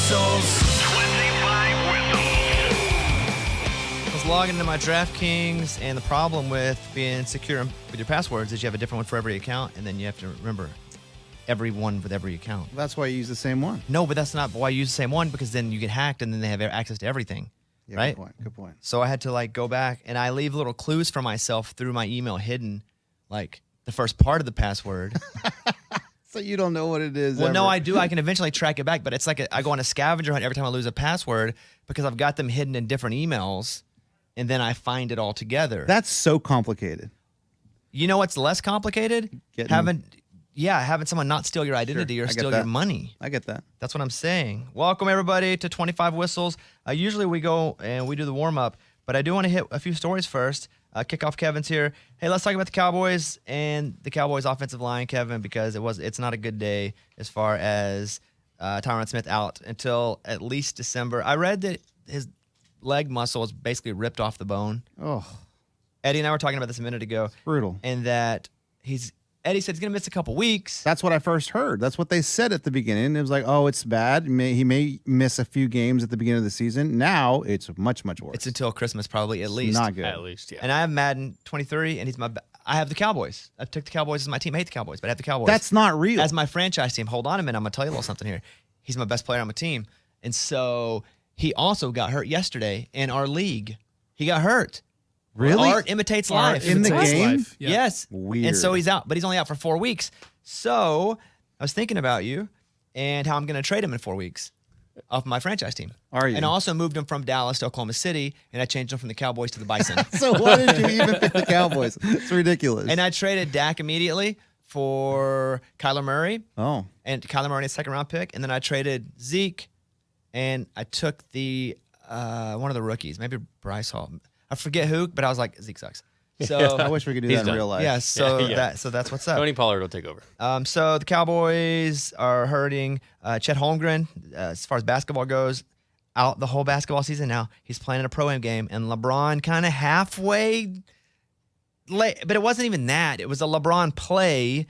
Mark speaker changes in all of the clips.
Speaker 1: whistles.
Speaker 2: 25 whistles.
Speaker 3: I was logging into my DraftKings, and the problem with being secure with your passwords is you have a different one for every account, and then you have to remember every one with every account.
Speaker 4: That's why you use the same one.
Speaker 3: No, but that's not why you use the same one, because then you get hacked, and then they have access to everything.
Speaker 4: Yeah,
Speaker 3: right?
Speaker 4: Good point.
Speaker 3: So I had to like go back, and I leave little clues for myself through my email hidden, like the first part of the password.
Speaker 4: So you don't know what it is.
Speaker 3: Well,
Speaker 4: ever.
Speaker 3: no, I do. I can eventually track it back, but it's like I go on a scavenger hunt every time I lose a password because I've got them hidden in different emails, and then I find it all together.
Speaker 4: That's so complicated.
Speaker 3: You know what's less complicated? Having someone not steal your identity or steal your money.
Speaker 4: I get that.
Speaker 3: That's what I'm saying. Welcome, everybody, to 25 Whistles. Usually we go and we do the warm-up, but I do want to hit a few stories first. Kickoff Kevin's here. Hey, let's talk about the Cowboys and the Cowboys offensive line, Kevin, because it's not a good day as far as Tyron Smith out until at least December. I read that his leg muscle is basically ripped off the bone.
Speaker 4: Oh.
Speaker 3: Eddie and I were talking about this a minute ago.
Speaker 4: It's brutal.
Speaker 3: And that Eddie said he's going to miss a couple weeks.
Speaker 4: That's what I first heard. That's what they said at the beginning. It was like, oh, it's bad. He may miss a few games at the beginning of the season. Now it's much, much worse.
Speaker 3: It's until Christmas probably at least.
Speaker 4: Not good.
Speaker 5: At least, yeah.
Speaker 3: And I have Madden 23, and I have the Cowboys. I took the Cowboys as my team. I hate the Cowboys, but I have the Cowboys.
Speaker 4: That's not real.
Speaker 3: As my franchise team. Hold on a minute. I'm going to tell you a little something here. He's my best player on my team. And so he also got hurt yesterday in our league. He got hurt.
Speaker 4: Really?
Speaker 3: Art imitates life.
Speaker 4: In the game?
Speaker 6: Yeah.
Speaker 3: Yes.
Speaker 4: Weird.
Speaker 3: And so he's out, but he's only out for 4 weeks. So I was thinking about you and how I'm going to trade him in 4 weeks off my franchise team.
Speaker 4: Are you?
Speaker 3: And I also moved him from Dallas to Oklahoma City, and I changed him from the Cowboys to the Bison.
Speaker 4: So why did you even pick the Cowboys? It's ridiculous.
Speaker 3: And I traded Dak immediately for Kyler Murray.
Speaker 4: Oh.
Speaker 3: And Kyler Murray, a second-round pick. And then I traded Zeke, and I took the one of the rookies, maybe Bryce Hall. I forget who, but I was like, Zeke sucks. So
Speaker 4: I wish we could do
Speaker 5: He's
Speaker 4: that in
Speaker 5: done.
Speaker 4: real life.
Speaker 3: yeah, so
Speaker 5: Yeah.
Speaker 3: that's what's up.
Speaker 5: Tony Pollard will take over.
Speaker 3: So the Cowboys are hurting. Chet Holmgren, as far as basketball goes, out the whole basketball season now. He's playing in a pro-am game, and LeBron kind of halfway late, but it wasn't even that. It was a LeBron play,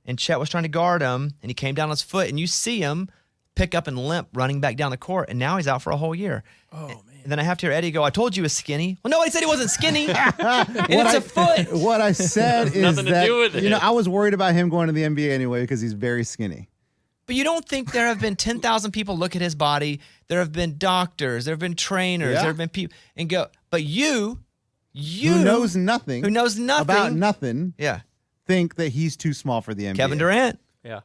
Speaker 3: and Chet was trying to guard him, and he came down on his foot, and you see him pick up and limp running back down the court, and now he's out for a whole year.
Speaker 6: Oh, man.
Speaker 3: And then I have to hear Eddie go, I told you he was skinny. Well, nobody said he wasn't skinny. And it's a foot.
Speaker 4: What I said is
Speaker 5: nothing to
Speaker 4: that,
Speaker 5: do with it.
Speaker 4: I was worried about him going to the NBA anyway because he's very skinny.
Speaker 3: But you don't think there have been 10,000 people look at his body? There have been doctors, there have been trainers,
Speaker 4: Yeah.
Speaker 3: there have been people, and go, but you
Speaker 4: Who knows nothing about nothing,
Speaker 3: Yeah.
Speaker 4: think that he's too small for the NBA.
Speaker 3: Kevin Durant.
Speaker 5: Yeah.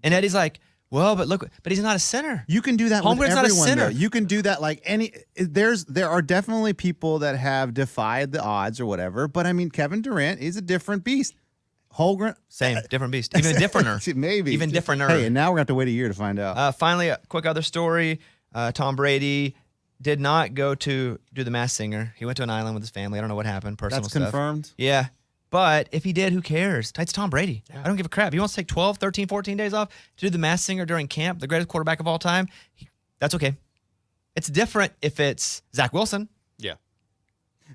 Speaker 3: And Eddie's like, well, but he's not a center.
Speaker 4: You can do that with
Speaker 3: Holmgren's not a
Speaker 4: everyone,
Speaker 3: center.
Speaker 4: though. You can do that like there are definitely people that have defied the odds or whatever, but I mean, Kevin Durant is a different beast. Holmgren,
Speaker 3: Same, different beast. Even differenter.
Speaker 4: maybe.
Speaker 3: Even differenter.
Speaker 4: Hey, and now we're going to have to wait a year to find out.
Speaker 3: Finally, a quick other story. Tom Brady did not go to do the Masked Singer. He went to an island with his family. I don't know what happened. Personal
Speaker 4: That's
Speaker 3: stuff.
Speaker 4: confirmed?
Speaker 3: Yeah. But if he did, who cares? It's Tom Brady. I don't give a crap. He wants to take 12, 13, 14 days off to do the Masked Singer during camp, the greatest quarterback of all time. That's okay. It's different if it's Zach Wilson.
Speaker 5: Yeah.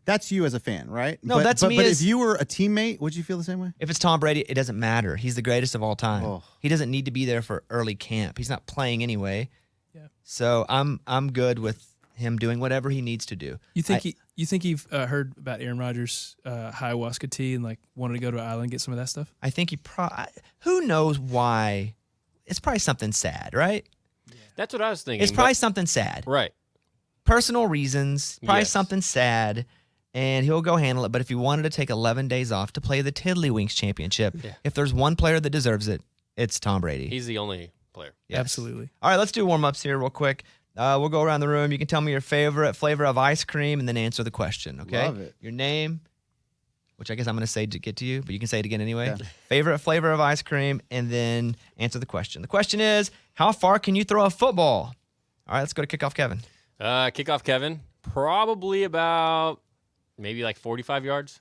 Speaker 4: That's you as a fan, right?
Speaker 3: No, that's me
Speaker 4: But
Speaker 3: as-
Speaker 4: if you were a teammate, would you feel the same way?
Speaker 3: If it's Tom Brady, it doesn't matter. He's the greatest of all time.
Speaker 4: Oh.
Speaker 3: He doesn't need to be there for early camp. He's not playing anyway.
Speaker 6: Yeah.
Speaker 3: So I'm good with him doing whatever he needs to do.
Speaker 6: You think you've heard about Aaron Rodgers' ayahuasca tea and like wanted to go to an island and get some of that stuff?
Speaker 3: I think he who knows why? It's probably something sad, right?
Speaker 5: That's what I was thinking.
Speaker 3: It's probably something sad.
Speaker 5: Right.
Speaker 3: Personal reasons, probably
Speaker 5: Yes.
Speaker 3: something sad, and he'll go handle it. But if he wanted to take 11 days off to play the Tiddlywinks Championship, if there's one player that deserves it, it's Tom Brady.
Speaker 5: He's the only player.
Speaker 3: Yes.
Speaker 6: Absolutely.
Speaker 3: All right, let's do warm-ups here real quick. We'll go around the room. You can tell me your favorite flavor of ice cream and then answer the question, okay?
Speaker 4: Love it.
Speaker 3: Your name, which I guess I'm going to say to get to you, but you can say it again anyway.
Speaker 4: Okay.
Speaker 3: Favorite flavor of ice cream, and then answer the question. The question is, how far can you throw a football? All right, let's go to Kickoff Kevin.
Speaker 5: Kickoff Kevin, probably about maybe like 45 yards.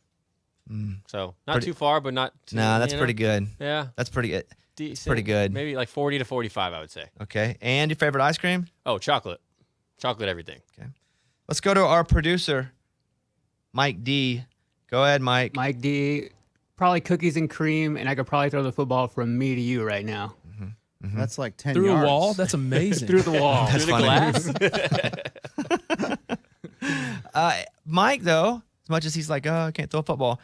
Speaker 5: So not too far, but not too,
Speaker 3: Nah, that's pretty good.
Speaker 5: Yeah.
Speaker 3: That's pretty good.
Speaker 5: Decent.
Speaker 3: pretty good.
Speaker 5: Maybe like 40 to 45, I would say.
Speaker 3: Okay, and your favorite ice cream?
Speaker 5: Oh, chocolate. Chocolate everything.
Speaker 3: Okay. Let's go to our producer, Mike D. Go ahead, Mike.
Speaker 7: Mike D, probably cookies and cream, and I could probably throw the football from me to you right now.
Speaker 4: That's like 10
Speaker 6: Through
Speaker 4: yards.
Speaker 6: a wall? That's amazing.
Speaker 5: Through the wall.
Speaker 3: That's
Speaker 5: Through the
Speaker 3: funny.
Speaker 5: glass.
Speaker 3: Mike, though, as much as he's like, oh, I can't throw a football.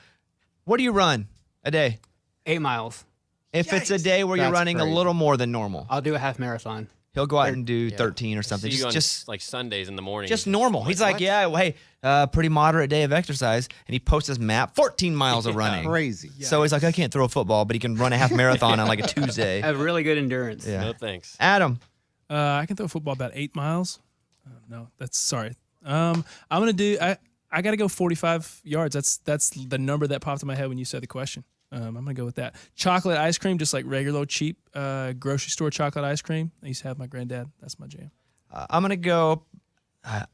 Speaker 3: What do you run a day?
Speaker 1: 8 miles.
Speaker 3: If it's a day where you're
Speaker 4: That's
Speaker 3: running
Speaker 4: crazy.
Speaker 3: a little more than normal,
Speaker 1: I'll do a half marathon.
Speaker 3: he'll go out and do 13 or
Speaker 5: See
Speaker 3: something.
Speaker 5: you on,
Speaker 3: Just
Speaker 5: like Sundays in the morning.
Speaker 3: just normal. He's like,
Speaker 5: what?
Speaker 3: yeah, well, hey, pretty moderate day of exercise. And he posts his map, 14 miles of running.
Speaker 4: Crazy.
Speaker 3: So he's like, I can't throw a football, but he can run a half marathon on like a Tuesday.
Speaker 1: I have really good endurance.
Speaker 3: Yeah.
Speaker 5: No thanks.
Speaker 3: Adam,
Speaker 6: I can throw a football about 8 miles. No, that's sorry. I'm gonna do. I got to go 45 yards. That's the number that popped in my head when you said the question. I'm gonna go with that. Chocolate ice cream, just like regular old cheap grocery store chocolate ice cream. I used to have my granddad. That's my jam.
Speaker 3: I'm going to go. I'm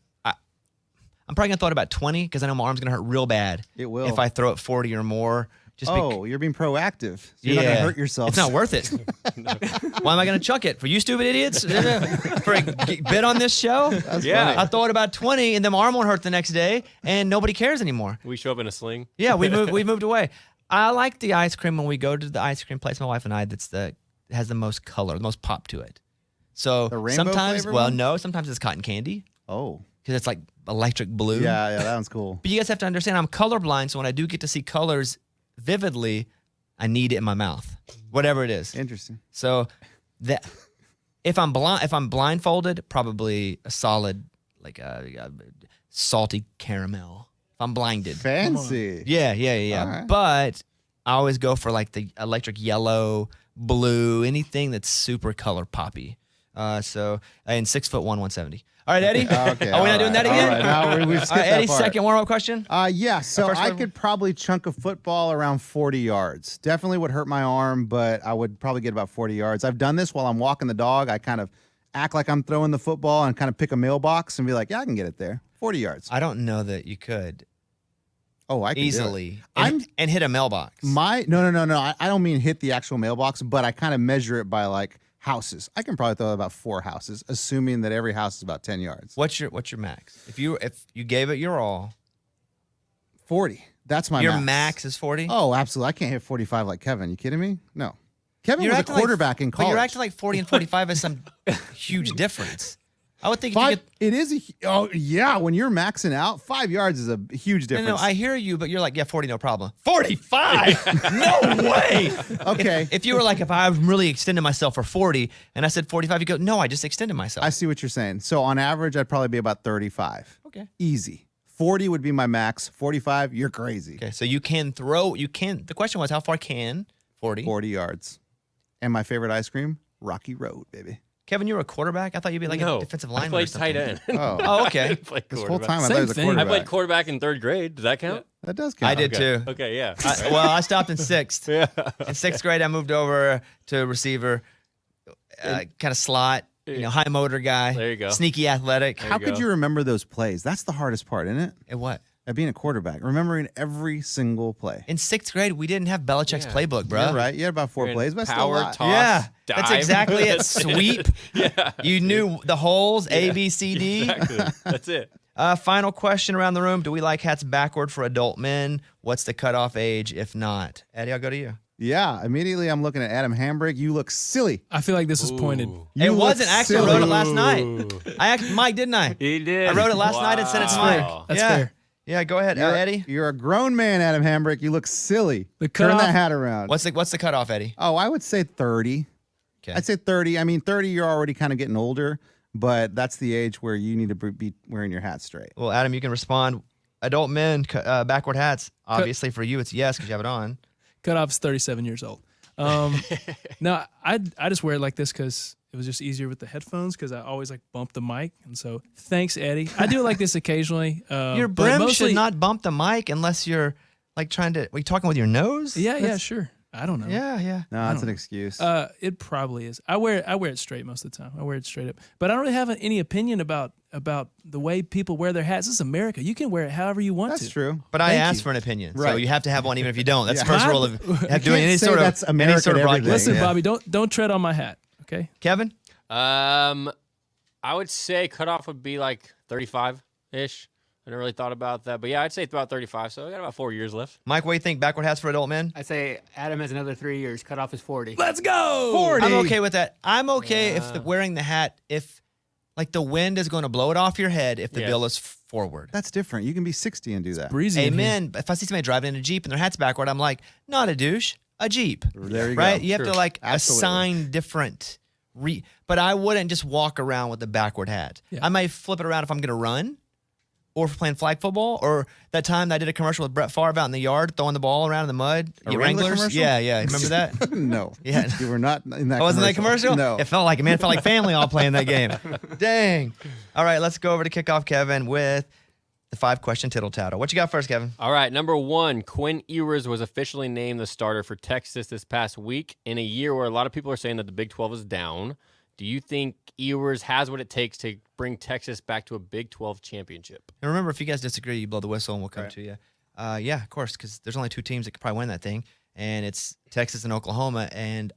Speaker 3: probably going to throw it about 20 because I know my arm's going to hurt real bad.
Speaker 4: It will.
Speaker 3: If I throw it 40 or more. Just
Speaker 4: You're being proactive. So you're not going to hurt yourself.
Speaker 3: It's not worth it. Why am I going to chuck it? For you stupid idiots? For a bit on this show?
Speaker 5: Yeah.
Speaker 3: I'll throw it about 20 and then my arm won't hurt the next day and nobody cares anymore.
Speaker 5: We show up in a sling.
Speaker 3: Yeah, we moved away. I like the ice cream when we go to the ice cream place, my wife and I, has the most color, the most pop to it. So
Speaker 4: The rainbow
Speaker 3: sometimes,
Speaker 4: flavor
Speaker 3: well,
Speaker 4: one?
Speaker 3: no, sometimes it's cotton candy
Speaker 4: Oh.
Speaker 3: because it's like electric blue.
Speaker 4: Yeah, that one's cool.
Speaker 3: But you guys have to understand, I'm colorblind, so when I do get to see colors vividly, I need it in my mouth, whatever it is.
Speaker 4: Interesting.
Speaker 3: So that if I'm blindfolded, probably a solid like a salty caramel. If I'm blinded,
Speaker 4: Fancy.
Speaker 3: yeah.
Speaker 4: All right.
Speaker 3: But I always go for like the electric yellow, blue, anything that's super color poppy. And 6'1", 170. All right, Eddie.
Speaker 4: Okay.
Speaker 3: Are we not doing that again?
Speaker 4: All right, now we've
Speaker 3: All
Speaker 4: skipped
Speaker 3: right,
Speaker 4: that
Speaker 3: Eddie,
Speaker 4: part.
Speaker 3: second warm-up question.
Speaker 4: Yeah, so
Speaker 3: First
Speaker 4: I
Speaker 3: one?
Speaker 4: could probably chunk a football around 40 yards. Definitely would hurt my arm, but I would probably get about 40 yards. I've done this while I'm walking the dog. I kind of act like I'm throwing the football and kind of pick a mailbox and be like, yeah, I can get it there. 40 yards.
Speaker 3: I don't know that you could
Speaker 4: Oh, I can do it.
Speaker 3: easily
Speaker 4: I'm-
Speaker 3: and hit a mailbox.
Speaker 4: No. I don't mean hit the actual mailbox, but I kind of measure it by like houses. I can probably throw about 4 houses, assuming that every house is about 10 yards.
Speaker 3: What's your max? If you gave it your all,
Speaker 4: 40. That's my
Speaker 3: your
Speaker 4: max.
Speaker 3: max is 40.
Speaker 4: Oh, absolutely. I can't hit 45 like Kevin. You kidding me? No. Kevin was a
Speaker 3: acting like-
Speaker 4: quarterback in
Speaker 3: But
Speaker 4: college.
Speaker 3: you're acting like 40 and 45 is some huge difference. I would think if you
Speaker 4: Five,
Speaker 3: get.
Speaker 4: it is when you're maxing out, 5 yards is a huge
Speaker 3: No,
Speaker 4: difference.
Speaker 3: I hear you, but you're like, yeah, 40, no problem. 45? No way.
Speaker 4: Okay.
Speaker 3: If you were like, if I'm really extending myself for 40 and I said 45, you go, no, I just extended myself.
Speaker 4: I see what you're saying. So on average, I'd probably be about 35.
Speaker 3: Okay.
Speaker 4: Easy. 40 would be my max. 45, you're crazy.
Speaker 3: Okay, so you can throw, the question was, how far can 40?
Speaker 4: 40 yards. And my favorite ice cream, Rocky Road, baby.
Speaker 3: Kevin, you were a quarterback? I thought you'd be like
Speaker 5: No,
Speaker 3: a defensive
Speaker 5: I
Speaker 3: lineman or
Speaker 5: played
Speaker 3: something.
Speaker 5: tight end.
Speaker 4: Oh,
Speaker 3: Oh, okay.
Speaker 5: I played
Speaker 4: this whole
Speaker 5: quarterback.
Speaker 4: time I
Speaker 6: Same
Speaker 4: thought it was a
Speaker 6: thing.
Speaker 4: quarterback.
Speaker 5: I played quarterback in 3rd grade. Does that count?
Speaker 4: That does count.
Speaker 3: I did too.
Speaker 5: Okay, yeah.
Speaker 3: I stopped in 6th.
Speaker 5: Yeah.
Speaker 3: In 6th grade, I moved over to receiver, kind of slot, high motor guy.
Speaker 5: There you go.
Speaker 3: Sneaky athletic.
Speaker 4: How could
Speaker 5: go.
Speaker 4: you remember those plays? That's the hardest part, isn't it?
Speaker 3: And what?
Speaker 4: At being a quarterback, remembering every single play.
Speaker 3: In 6th grade, we didn't have Belichick's
Speaker 5: Yeah.
Speaker 3: playbook, bro.
Speaker 4: You're right. You had about 4
Speaker 5: And
Speaker 4: plays, but still a
Speaker 5: power,
Speaker 4: lot.
Speaker 5: toss,
Speaker 3: Yeah,
Speaker 5: dive.
Speaker 3: that's exactly it.
Speaker 5: That's
Speaker 3: Sweep.
Speaker 5: Yeah.
Speaker 3: You knew the holes, A, B, C, D.
Speaker 5: Exactly. That's it.
Speaker 3: Final question around the room. Do we like hats backward for adult men? What's the cutoff age if not? Eddie, I'll go to you.
Speaker 4: Yeah, immediately I'm looking at Adam Hambrick. You look silly.
Speaker 6: I feel like this is pointed.
Speaker 5: Ooh.
Speaker 4: You
Speaker 3: It
Speaker 4: look
Speaker 3: wasn't. I actually
Speaker 4: silly.
Speaker 3: wrote it last night. Mike, didn't I?
Speaker 5: He did.
Speaker 3: I wrote it last night and sent it to Mike.
Speaker 5: Wow.
Speaker 6: That's
Speaker 3: yeah.
Speaker 6: fair.
Speaker 3: Yeah, go ahead, Eddie.
Speaker 4: You're a grown man, Adam Hambrick. You look silly.
Speaker 6: The
Speaker 4: Turn
Speaker 6: cutoff-
Speaker 4: that hat around.
Speaker 3: What's the cutoff, Eddie?
Speaker 4: Oh, I would say 30.
Speaker 3: Okay.
Speaker 4: I'd say 30. I mean, 30, you're already kind of getting older, but that's the age where you need to be wearing your hat straight.
Speaker 3: Well, Adam, you can respond. Adult men, backward hats. Obviously, for you, it's yes because you have it on.
Speaker 6: Cutoff is 37 years old. No, I just wear it like this because it was just easier with the headphones because I always like bump the mic. And so thanks, Eddie. I do it like this occasionally.
Speaker 3: Your
Speaker 6: but
Speaker 3: brim
Speaker 6: mostly,
Speaker 3: should not bump the mic unless you're like trying to. Are you talking with your nose?
Speaker 6: Yeah, sure. I don't know.
Speaker 3: Yeah.
Speaker 4: No, that's an excuse.
Speaker 6: It probably is. I wear it straight most of the time. I wear it straight up. But I don't really have any opinion about the way people wear their hats. This is America. You can wear it however you want
Speaker 4: that's
Speaker 6: to.
Speaker 4: true.
Speaker 3: But I
Speaker 6: Thank
Speaker 3: asked
Speaker 6: you.
Speaker 3: for an opinion, so
Speaker 4: Right.
Speaker 3: you have to have one even if you don't. That's the
Speaker 4: Yeah.
Speaker 3: first rule of doing any
Speaker 4: say
Speaker 3: sort of
Speaker 4: that's
Speaker 3: any
Speaker 4: American
Speaker 3: sort of
Speaker 4: everything.
Speaker 3: broadcast.
Speaker 6: Listen,
Speaker 3: Yeah.
Speaker 6: Bobby, don't tread on my hat. Okay.
Speaker 3: Kevin,
Speaker 5: I would say cutoff would be like 35-ish. I never really thought about that. But yeah, I'd say it's about 35. So I got about 4 years left.
Speaker 3: Mike, what do you think backward hats for adult men?
Speaker 1: I say Adam has another 3 years. Cut off his 40.
Speaker 6: Let's go.
Speaker 4: 40.
Speaker 3: I'm okay with that. I'm okay if wearing the hat, if like the wind is going to blow it off your head if the bill is forward.
Speaker 4: That's different. You can be 60 and do that.
Speaker 6: Breezy. in here.
Speaker 3: Amen. If I see somebody driving in a Jeep and their hat's backward, I'm like, not a douche, a Jeep.
Speaker 4: There you
Speaker 3: Right?
Speaker 4: go.
Speaker 3: You have to like
Speaker 4: Absolutely.
Speaker 3: assign different. But I wouldn't just walk around with a backward hat.
Speaker 6: Yeah.
Speaker 3: I might flip it around if I'm going to run, or if we're playing flag football, or that time that I did a commercial with Brett Favre out in the yard throwing the ball around in the mud.
Speaker 4: A Wrangler commercial?
Speaker 3: Yeah. Remember that?
Speaker 4: No.
Speaker 3: Yeah.
Speaker 4: You were not in that
Speaker 3: Oh, wasn't that commercial?
Speaker 4: No.
Speaker 3: It felt like it, man. It felt like family all playing that game. Dang. All right, let's go over to Kickoff Kevin with the 5-question tittle tattle. What you got first, Kevin?
Speaker 5: All right, number 1, Quinn Ewers was officially named the starter for Texas this past week in a year where a lot of people are saying that the Big 12 is down. Do you think Ewers has what it takes to bring Texas back to a Big 12 championship?
Speaker 3: And remember, if you guys disagree, you blow the whistle and we'll come to you. Yeah, of course, because there's only 2 teams that could probably win that thing, and it's Texas and Oklahoma. And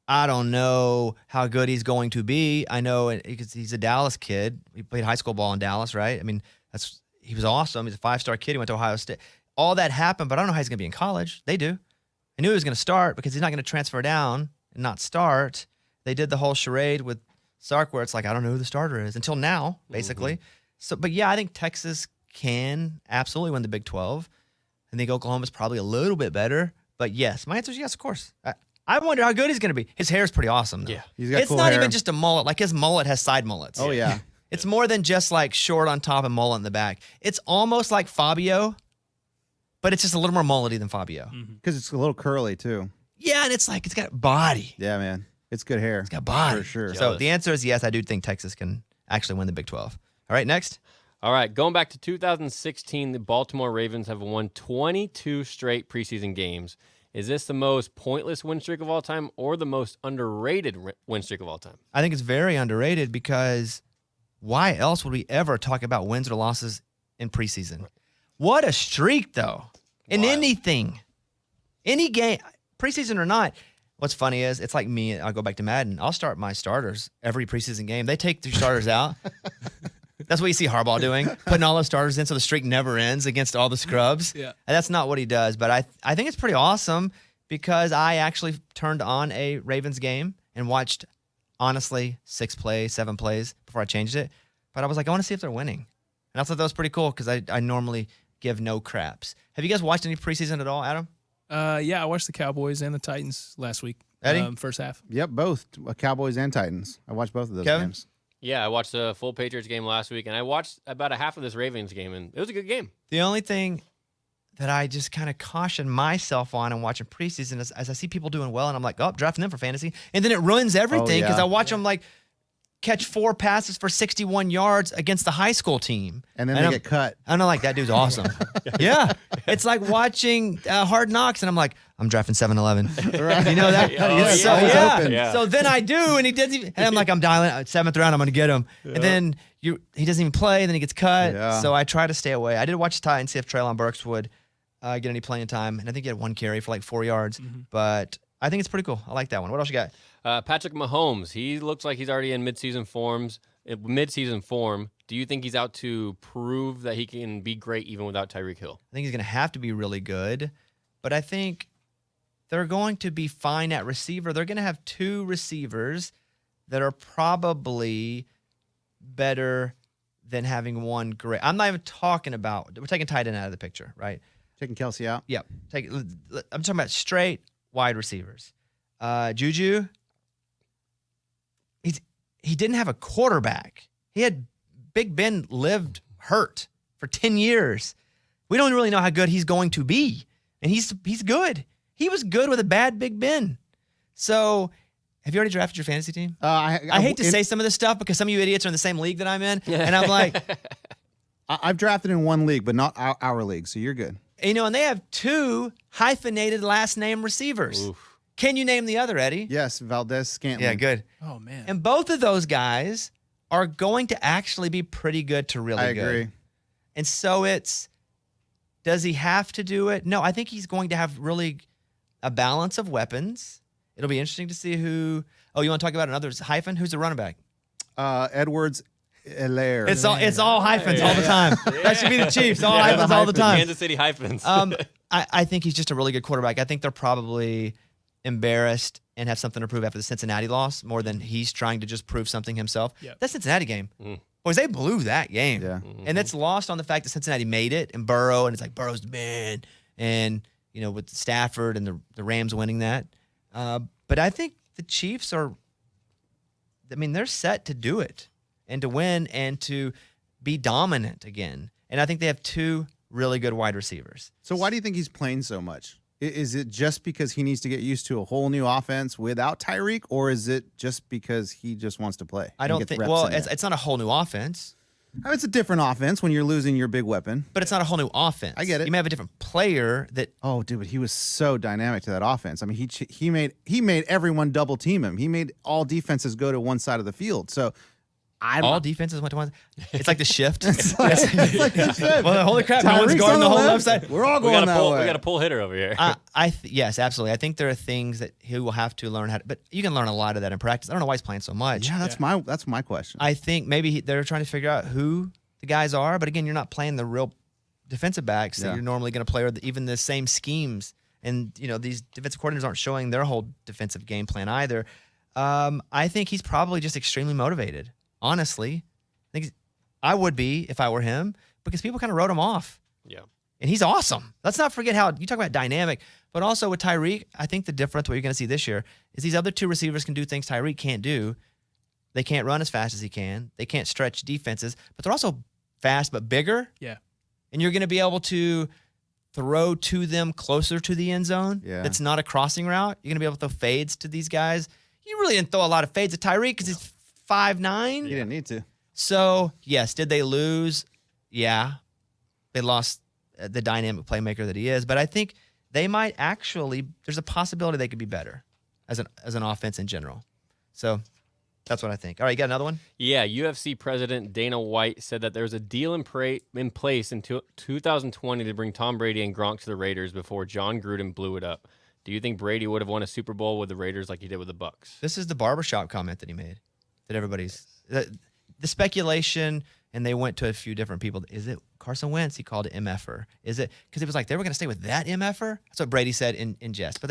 Speaker 3: I don't know how good he's going to be. I know because he's a Dallas kid. He played high school ball in Dallas, right? I mean, he was awesome. He's a 5-star kid. He went to Ohio State. All that happened, but I don't know how he's going to be in college. They do. I knew he was going to start because he's not going to transfer down and not start. They did the whole charade with Sark where it's like, I don't know who the starter is until now, basically. So, but yeah, I think Texas can absolutely win the Big 12. I think Oklahoma's probably a little bit better. But yes, my answer is yes, of course. I wonder how good he's going to be. His hair is pretty awesome, though.
Speaker 5: Yeah.
Speaker 4: He's got
Speaker 3: It's
Speaker 4: cool
Speaker 3: not
Speaker 4: hair.
Speaker 3: even just a mullet. Like his mullet has side mullets.
Speaker 4: Oh, yeah.
Speaker 3: It's more than just like short on top and mullet in the back. It's almost like Fabio, but it's just a little more mullety than Fabio.
Speaker 4: Because it's a little curly, too.
Speaker 3: Yeah, and it's like it's got body.
Speaker 4: Yeah, man. It's good hair.
Speaker 3: It's got body.
Speaker 4: For sure.
Speaker 3: So
Speaker 5: Jealous.
Speaker 3: the answer is yes, I do think Texas can actually win the Big 12. All right, next.
Speaker 5: All right, going back to 2016, the Baltimore Ravens have won 22 straight preseason games. Is this the most pointless win streak of all time or the most underrated win streak of all time?
Speaker 3: I think it's very underrated because why else would we ever talk about wins or losses in preseason? What a streak, though. In
Speaker 5: Wild.
Speaker 3: anything, any game, preseason or not. What's funny is it's like me. I'll go back to Madden. I'll start my starters every preseason game. They take their starters out. That's what you see Harbaugh doing, putting all those starters in so the streak never ends against all the scrubs.
Speaker 6: Yeah.
Speaker 3: And that's not what he does. But I think it's pretty awesome because I actually turned on a Ravens game and watched, honestly, 6 plays, 7 plays before I changed it. But I was like, I want to see if they're winning. And I thought that was pretty cool because I normally give no craps. Have you guys watched any preseason at all, Adam?
Speaker 6: Yeah, I watched the Cowboys and the Titans last week.
Speaker 3: Eddie?
Speaker 6: First half.
Speaker 4: Yep, both. Cowboys and Titans. I watched both of those
Speaker 3: Kevin?
Speaker 4: games.
Speaker 5: Yeah, I watched a full Patriots game last week, and I watched about a half of this Ravens game, and it was a good game.
Speaker 3: The only thing that I just kind of caution myself on and watching preseason is as I see people doing well, and I'm like, oh, drafting them for fantasy. And then it ruins everything because
Speaker 4: yeah.
Speaker 3: I watch them like catch 4 passes for 61 yards against the high school team.
Speaker 4: And then they
Speaker 3: I'm-
Speaker 4: get cut.
Speaker 3: I'm like, that dude's awesome. Yeah. It's like watching Hard Knocks, and I'm like, I'm drafting 7-Eleven.
Speaker 4: Right.
Speaker 3: You know that?
Speaker 5: Oh,
Speaker 4: yeah,
Speaker 3: so,
Speaker 4: always
Speaker 3: yeah.
Speaker 4: open.
Speaker 5: Yeah.
Speaker 3: So then I do, and he doesn't even, and I'm like, I'm dialing 7th round, I'm going to get him. And then he doesn't even play, and then he gets cut.
Speaker 4: Yeah.
Speaker 3: So I try to stay away. I did watch the Titans, see if Treylon Burks would get any playing time, and I think he had 1 carry for like 4 yards. But I think it's pretty cool. I like that one. What else you got?
Speaker 5: Patrick Mahomes, he looks like he's already in midseason form. Do you think he's out to prove that he can be great even without Tyreek Hill?
Speaker 3: I think he's going to have to be really good, but I think they're going to be fine at receiver. They're going to have 2 receivers that are probably better than having 1 great. I'm not even talking about, we're taking tight end out of the picture, right?
Speaker 4: Taking Kelsey out.
Speaker 3: Yep. I'm talking about straight wide receivers. Juju, he didn't have a quarterback. He had Big Ben lived hurt for 10 years. We don't really know how good he's going to be. And he's good. He was good with a bad Big Ben. So have you already drafted your fantasy team? I hate to say some of this stuff because some of you idiots are in the same league that I'm in. And I'm like,
Speaker 4: I've drafted in 1 league, but not our league, so you're good.
Speaker 3: and they have 2 hyphenated last name receivers.
Speaker 5: Oof.
Speaker 3: Can you name the other, Eddie?
Speaker 4: Yes, Valdez Scantling.
Speaker 3: Yeah, good.
Speaker 6: Oh man.
Speaker 3: And both of those guys are going to actually be pretty good to really
Speaker 4: I
Speaker 3: good.
Speaker 4: agree.
Speaker 3: And so does he have to do it? No, I think he's going to have really a balance of weapons. It'll be interesting to see who. Oh, you want to talk about another hyphen? Who's the running back?
Speaker 4: Edwards
Speaker 3: It's all hyphens all the time. That should be the Chiefs. All hyphens all the time.
Speaker 5: Kansas City hyphens.
Speaker 3: I think he's just a really good quarterback. I think they're probably embarrassed and have something to prove after the Cincinnati loss more than he's trying to just prove something himself.
Speaker 6: Yep.
Speaker 3: That Cincinnati game, boys, they blew that game.
Speaker 4: Yeah.
Speaker 3: And it's lost on the fact that Cincinnati made it and Burrow, and it's like Burrow's the man. And, with Stafford and the Rams winning that. But I think the Chiefs they're set to do it and to win and to be dominant again. And I think they have two really good wide receivers.
Speaker 4: So why do you think he's playing so much? Is it just because he needs to get used to a whole new offense without Tyreek, or is it just because he just wants to play?
Speaker 3: I don't think. Well, it's not a whole new offense.
Speaker 4: I mean, it's a different offense when you're losing your big weapon.
Speaker 3: But it's not a whole new offense.
Speaker 4: I get it.
Speaker 3: You may have a different player that.
Speaker 4: Oh, dude, but he was so dynamic to that offense. I mean, he made everyone double team him. He made all defenses go to one side of the field. So.
Speaker 3: All defenses went to one. It's like the shift.
Speaker 4: It's like the shift.
Speaker 3: Well, holy crap! No one's
Speaker 4: Tyreek's
Speaker 3: guarding
Speaker 4: on
Speaker 3: the whole
Speaker 4: left.
Speaker 3: left side.
Speaker 4: We're all going that way.
Speaker 5: We got a pull hitter over here.
Speaker 3: Yes, absolutely. I think there are things that he will have to learn how to. But you can learn a lot of that in practice. I don't know why he's playing so much.
Speaker 4: Yeah, that's my question.
Speaker 3: I think maybe they're trying to figure out who the guys are. But again, you're not playing the real defensive backs that you're normally going to play, or even the same schemes. And these defensive coordinators aren't showing their whole defensive game plan either. I think he's probably just extremely motivated. Honestly. I would be if I were him, because people kind of wrote him off.
Speaker 5: Yeah.
Speaker 3: And he's awesome. Let's not forget how you talk about dynamic, but also with Tyreek, I think the difference, what you're going to see this year, is these other two receivers can do things Tyreek can't do. They can't run as fast as he can. They can't stretch defenses, but they're also fast but bigger.
Speaker 6: Yeah.
Speaker 3: And you're going to be able to throw to them closer to the end zone.
Speaker 4: Yeah.
Speaker 3: That's not a crossing route. You're going to be able to throw fades to these guys. You really didn't throw a lot of fades at Tyreek because he's 5'9".
Speaker 4: He didn't need to.
Speaker 3: So, yes, did they lose? Yeah. They lost the dynamic playmaker that he is. But I think they might actually, there's a possibility they could be better as an offense in general. So, that's what I think. All right, you got another one?
Speaker 5: Yeah, UFC president Dana White said that there was a deal in place in 2020 to bring Tom Brady and Gronk to the Raiders before John Gruden blew it up. Do you think Brady would have won a Super Bowl with the Raiders like he did with the Bucks?
Speaker 3: This is the barbershop comment that he made that everybody's... The speculation, and they went to a few different people. Is it Carson Wentz? He called it MFer. Is it because it was like they were going to stay with that MFer? That's what Brady said in jest. But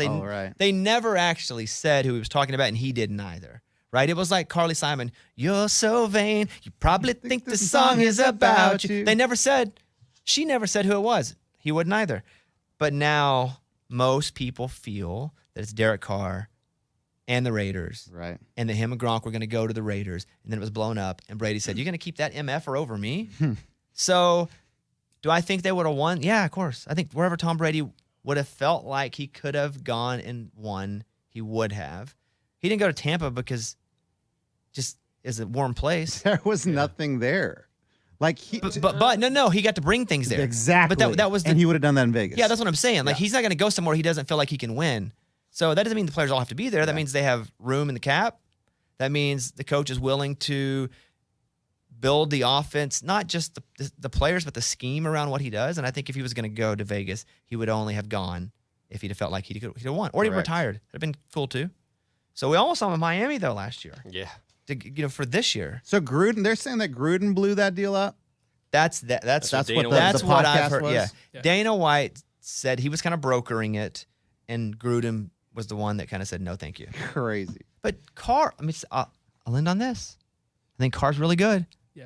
Speaker 3: they never actually said who he was talking about, and he didn't either. Right? It was like Carly Simon. You're so vain. You probably think the song is about you. They never said. She never said who it was. He wouldn't either. But now most people feel that it's Derek Carr and the Raiders.
Speaker 4: Right.
Speaker 3: And that him and Gronk were going to go to the Raiders. And then it was blown up. And Brady said, you're going to keep that MFer over me? So do I think they would have won? Yeah, of course. I think wherever Tom Brady would have felt like he could have gone and won, he would have. He didn't go to Tampa because just is a warm place.
Speaker 4: There was nothing there. Like
Speaker 3: But no, he got to bring things there.
Speaker 4: Exactly.
Speaker 3: But that was
Speaker 4: and he would have done that in Vegas.
Speaker 3: Yeah, that's what I'm saying. Like he's not going to go somewhere he doesn't feel like he can win. So that doesn't mean the players all have to be there. That means they have room in the cap. That means the coach is willing to build the offense, not just the players, but the scheme around what he does. And I think if he was going to go to Vegas, he would only have gone if he'd have felt like he'd have won. Or he retired. That'd have been cool too. So we almost saw him in Miami though last year.
Speaker 5: Yeah.
Speaker 3: For this year.
Speaker 4: So Gruden, they're saying that Gruden blew that deal up?
Speaker 3: That's what I've heard.
Speaker 4: Was?
Speaker 3: Yeah. Dana White said he was kind of brokering it, and Gruden was the one that kind of said, no, thank you.
Speaker 4: Crazy.
Speaker 3: But Carr, I'll end on this. I think Carr's really good.
Speaker 6: Yeah.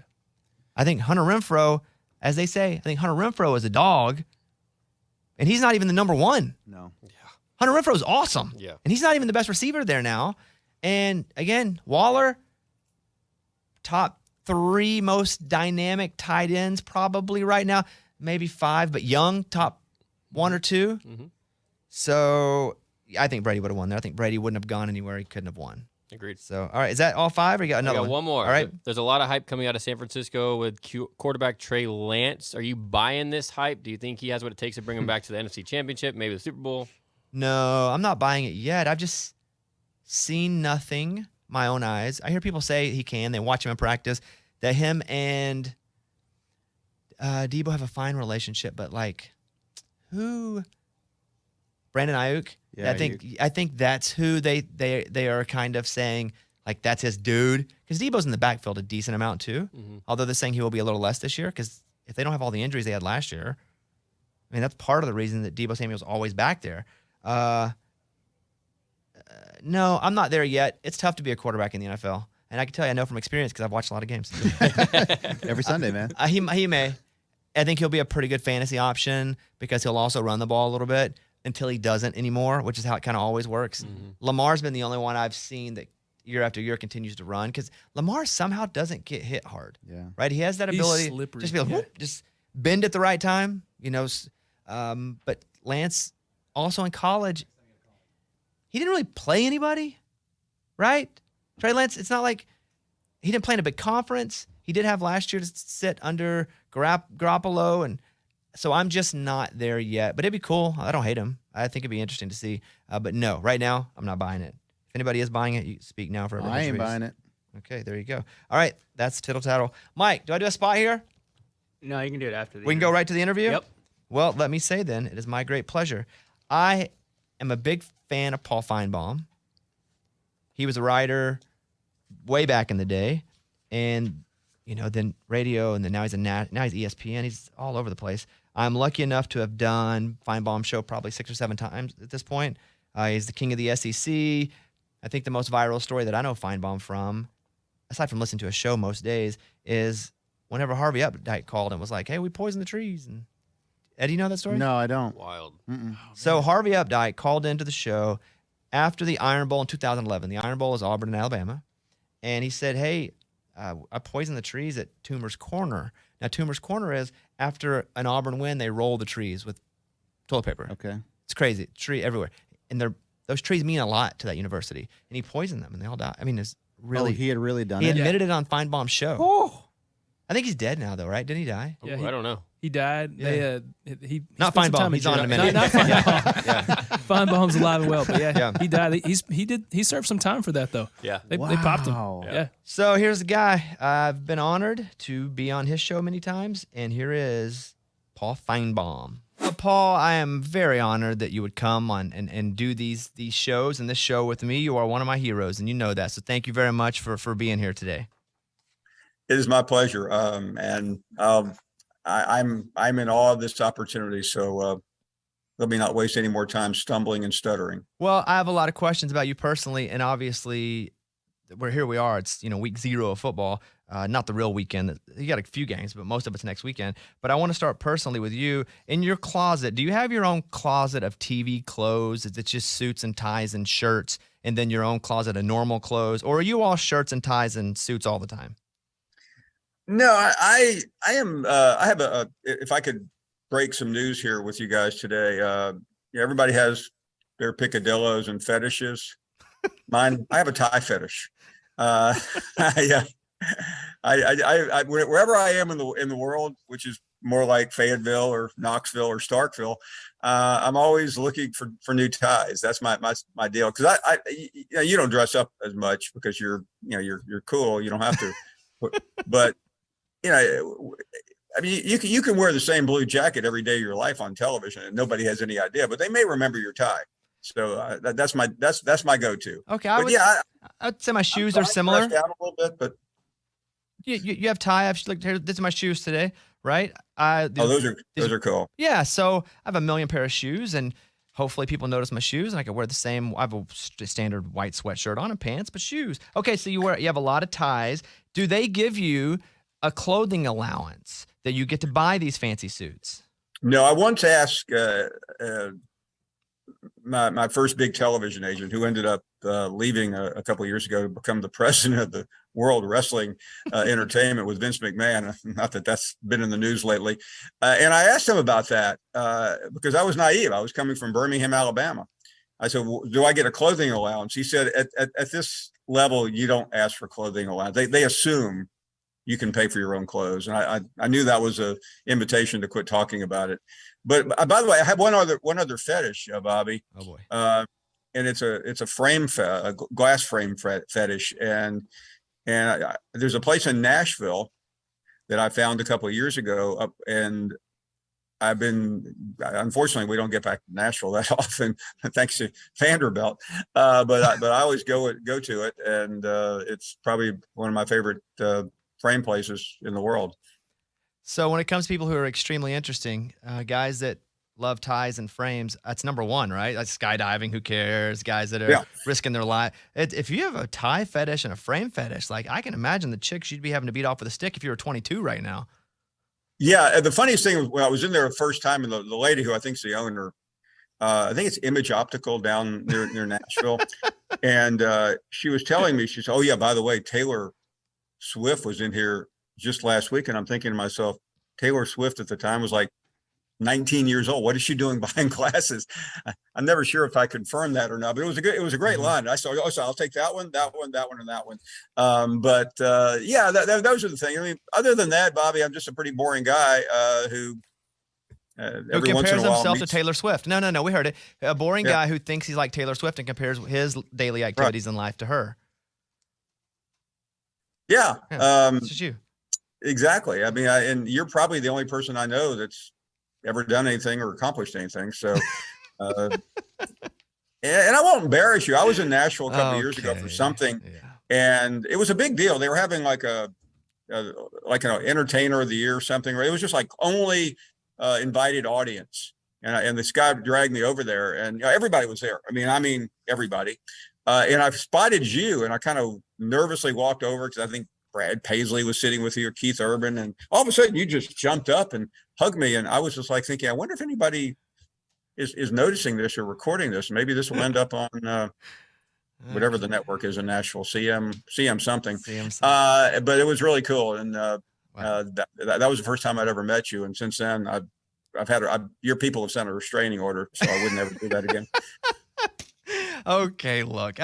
Speaker 3: I think Hunter Renfrow, as they say, I think Hunter Renfrow is a dog, and he's not even the number one.
Speaker 4: No.
Speaker 5: Yeah.
Speaker 3: Hunter Renfrow is awesome.
Speaker 5: Yeah.
Speaker 3: And he's not even the best receiver there now. And again, Waller, top 3 most dynamic tight ends probably right now, maybe 5, but Young, top 1 or 2.
Speaker 5: Mm-hmm.
Speaker 3: So I think Brady would have won there. I think Brady wouldn't have gone anywhere he couldn't have won.
Speaker 5: Agreed.
Speaker 3: So, all right, is that all 5 or you got another
Speaker 5: I got one more.
Speaker 3: All right.
Speaker 5: There's a lot of hype coming out of San Francisco with quarterback Trey Lance. Are you buying this hype? Do you think he has what it takes to bring him back to the NFC Championship, maybe the Super Bowl?
Speaker 3: No, I'm not buying it yet. I've just seen nothing, my own eyes. I hear people say he can. They watch him in practice. That him and Debo have a fine relationship, but like who? Brandon Ayuk.
Speaker 4: Yeah,
Speaker 3: I think that's who they are kind of saying like that's his dude. Because Debo's in the backfield a decent amount too.
Speaker 5: Mm-hmm.
Speaker 3: Although they're saying he will be a little less this year because if they don't have all the injuries they had last year, I mean, that's part of the reason that Debo Samuel's always back there. No, I'm not there yet. It's tough to be a quarterback in the NFL. And I can tell you, I know from experience because I've watched a lot of games.
Speaker 4: Every Sunday, man.
Speaker 3: He may. I think he'll be a pretty good fantasy option because he'll also run the ball a little bit until he doesn't anymore, which is how it kind of always works.
Speaker 5: Mm-hmm.
Speaker 3: Lamar's been the only one I've seen that year after year continues to run because Lamar somehow doesn't get hit hard.
Speaker 4: Yeah.
Speaker 3: Right? He has that
Speaker 6: He's
Speaker 3: ability
Speaker 6: slippery,
Speaker 3: just be like,
Speaker 6: yeah.
Speaker 3: whoop, just bend at the right time, but Lance also in college, he didn't really play anybody, right? Trey Lance, it's not like he didn't play in a big conference. He did have last year to sit under Garoppolo, and so I'm just not there yet. But it'd be cool. I don't hate him. I think it'd be interesting to see. But no, right now, I'm not buying it. If anybody is buying it, you speak now for everybody.
Speaker 4: I ain't buying it.
Speaker 3: Okay, there you go. All right, that's Tittle Tattle. Mike, do I do a spot here?
Speaker 1: No, you can do it after the
Speaker 3: We can go right to the interview?
Speaker 1: Yep.
Speaker 3: Well, let me say then, it is my great pleasure. I am a big fan of Paul Finebaum. He was a writer way back in the day, and then radio, and then now he's now he's ESPN. He's all over the place. I'm lucky enough to have done Finebaum's show probably 6 or 7 times at this point. He's the king of the SEC. I think the most viral story that I know Finebaum from, aside from listening to a show most days, is whenever Harvey Updike called and was like, "Hey, we poisoned the trees." And Eddie, you know that story?
Speaker 4: No, I don't.
Speaker 5: Wild.
Speaker 3: So Harvey Updike called into the show after the Iron Bowl in 2011. The Iron Bowl is Auburn and Alabama. And he said, hey, I poisoned the trees at Toomer's Corner. Now, Toomer's Corner is after an Auburn win, they roll the trees with toilet paper.
Speaker 4: Okay.
Speaker 3: It's crazy. Tree everywhere. And those trees mean a lot to that university. And he poisoned them, and they all died. I mean, it's really.
Speaker 4: He had really done
Speaker 3: He
Speaker 4: it.
Speaker 3: admitted it on Finebaum's show.
Speaker 4: Oh.
Speaker 3: I think he's dead now, though, right? Didn't he die?
Speaker 6: Yeah,
Speaker 5: Ooh, I don't know.
Speaker 6: He died.
Speaker 3: Yeah.
Speaker 6: He
Speaker 3: Not
Speaker 6: spent some
Speaker 3: Finebaum.
Speaker 6: time
Speaker 3: He's on in a
Speaker 6: jail.
Speaker 3: minute.
Speaker 6: Not Finebaum.
Speaker 3: Yeah.
Speaker 6: Finebaum's alive and well, but
Speaker 3: Yeah.
Speaker 6: he died. He served some time for that though.
Speaker 5: Yeah.
Speaker 6: They popped him.
Speaker 4: Wow.
Speaker 6: Yeah.
Speaker 3: So here's the guy. I've been honored to be on his show many times, and here is Paul Finebaum. Paul, I am very honored that you would come on and do these shows and this show with me. You are one of my heroes, and you know that. So thank you very much for being here today.
Speaker 7: It is my pleasure. I'm in awe of this opportunity. So let me not waste any more time stumbling and stuttering.
Speaker 3: Well, I have a lot of questions about you personally, and obviously, here we are. It's week 0 of football, not the real weekend. You got a few games, but most of it's next weekend. But I want to start personally with you. In your closet, do you have your own closet of TV clothes? Is it just suits and ties and shirts, and then your own closet of normal clothes, or are you all shirts and ties and suits all the time?
Speaker 7: No, I am. I have if I could break some news here with you guys today. Everybody has their picadillos and fetishes. Mine, I have a tie fetish. I wherever I am in the world, which is more like Fayetteville or Knoxville or Starkville, I'm always looking for new ties. That's my deal. Because you don't dress up as much because you're cool. You don't have to, but. I mean, you can wear the same blue jacket every day of your life on television, and nobody has any idea. But they may remember your tie, so that's my go-to.
Speaker 3: Okay, I'd say my shoes are similar.
Speaker 7: Down a little bit, but
Speaker 3: you have tie. I've looked here. This is my shoes today, right?
Speaker 7: those are cool.
Speaker 3: Yeah, so I have a million pair of shoes, and hopefully people notice my shoes, and I can wear the same. I have a standard white sweatshirt on and pants, but shoes. Okay, so you have a lot of ties. Do they give you a clothing allowance that you get to buy these fancy suits?
Speaker 7: No, I once asked my first big television agent, who ended up leaving a couple of years ago to become the president of the World Wrestling Entertainment with Vince McMahon. Not that that's been in the news lately. And I asked him about that because I was naive. I was coming from Birmingham, Alabama. I said, well, do I get a clothing allowance? He said, at this level, you don't ask for clothing allowance. They assume you can pay for your own clothes. And I knew that was an invitation to quit talking about it. But by the way, I have one other fetish, Bobby.
Speaker 3: Oh boy.
Speaker 7: And it's a glass frame fetish. And there's a place in Nashville that I found a couple of years ago and unfortunately, we don't get back to Nashville that often, thanks to Vanderbilt. But I always go to it, and it's probably one of my favorite frame places in the world.
Speaker 3: So when it comes to people who are extremely interesting, guys that love ties and frames, that's number one, right? Like skydiving, who cares? Guys that are risking their life. If you have a tie fetish and a frame fetish, like I can imagine the chicks you'd be having to beat off with a stick if you were 22 right now.
Speaker 7: Yeah, the funniest thing was when I was in there the first time, and the lady who I think is the owner, I think it's Image Optical down near Nashville, and she was telling me, she said, "Oh yeah, by the way, Taylor Swift was in here just last week," and I'm thinking to myself, Taylor Swift at the time was like 19 years old. What is she doing behind glasses? I'm never sure if I confirmed that or not, but it was a great line. I saw, so I'll take that one, and that one, and that one. Yeah, those are the things. I mean, other than that, Bobby, I'm just a pretty boring guy who every once in
Speaker 3: compares
Speaker 7: a while
Speaker 3: himself to Taylor Swift. No, we heard it. A boring guy who thinks he's like Taylor Swift and compares his daily activities in life to her.
Speaker 7: Yeah.
Speaker 3: This is you.
Speaker 7: Exactly. I mean, and you're probably the only person I know that's ever done anything or accomplished anything. So, and I won't embarrass you. I was in Nashville a couple of years ago for something, and it was a big deal. They were having like an entertainer of the year or something. It was just like only invited audience. And this guy dragged me over there, and everybody was there. I mean, everybody. And I spotted you, and I kind of nervously walked over because I think Brad Paisley was sitting with you, or Keith Urban, and all of a sudden you just jumped up and hugged me. And I was just like thinking, I wonder if anybody is noticing this or recording this. Maybe this will end up on whatever the network is in Nashville, CM something. But it was really cool. And that was the first time I'd ever met you. And since then your people have sent a restraining order, so I would never do that again.
Speaker 3: Okay, look,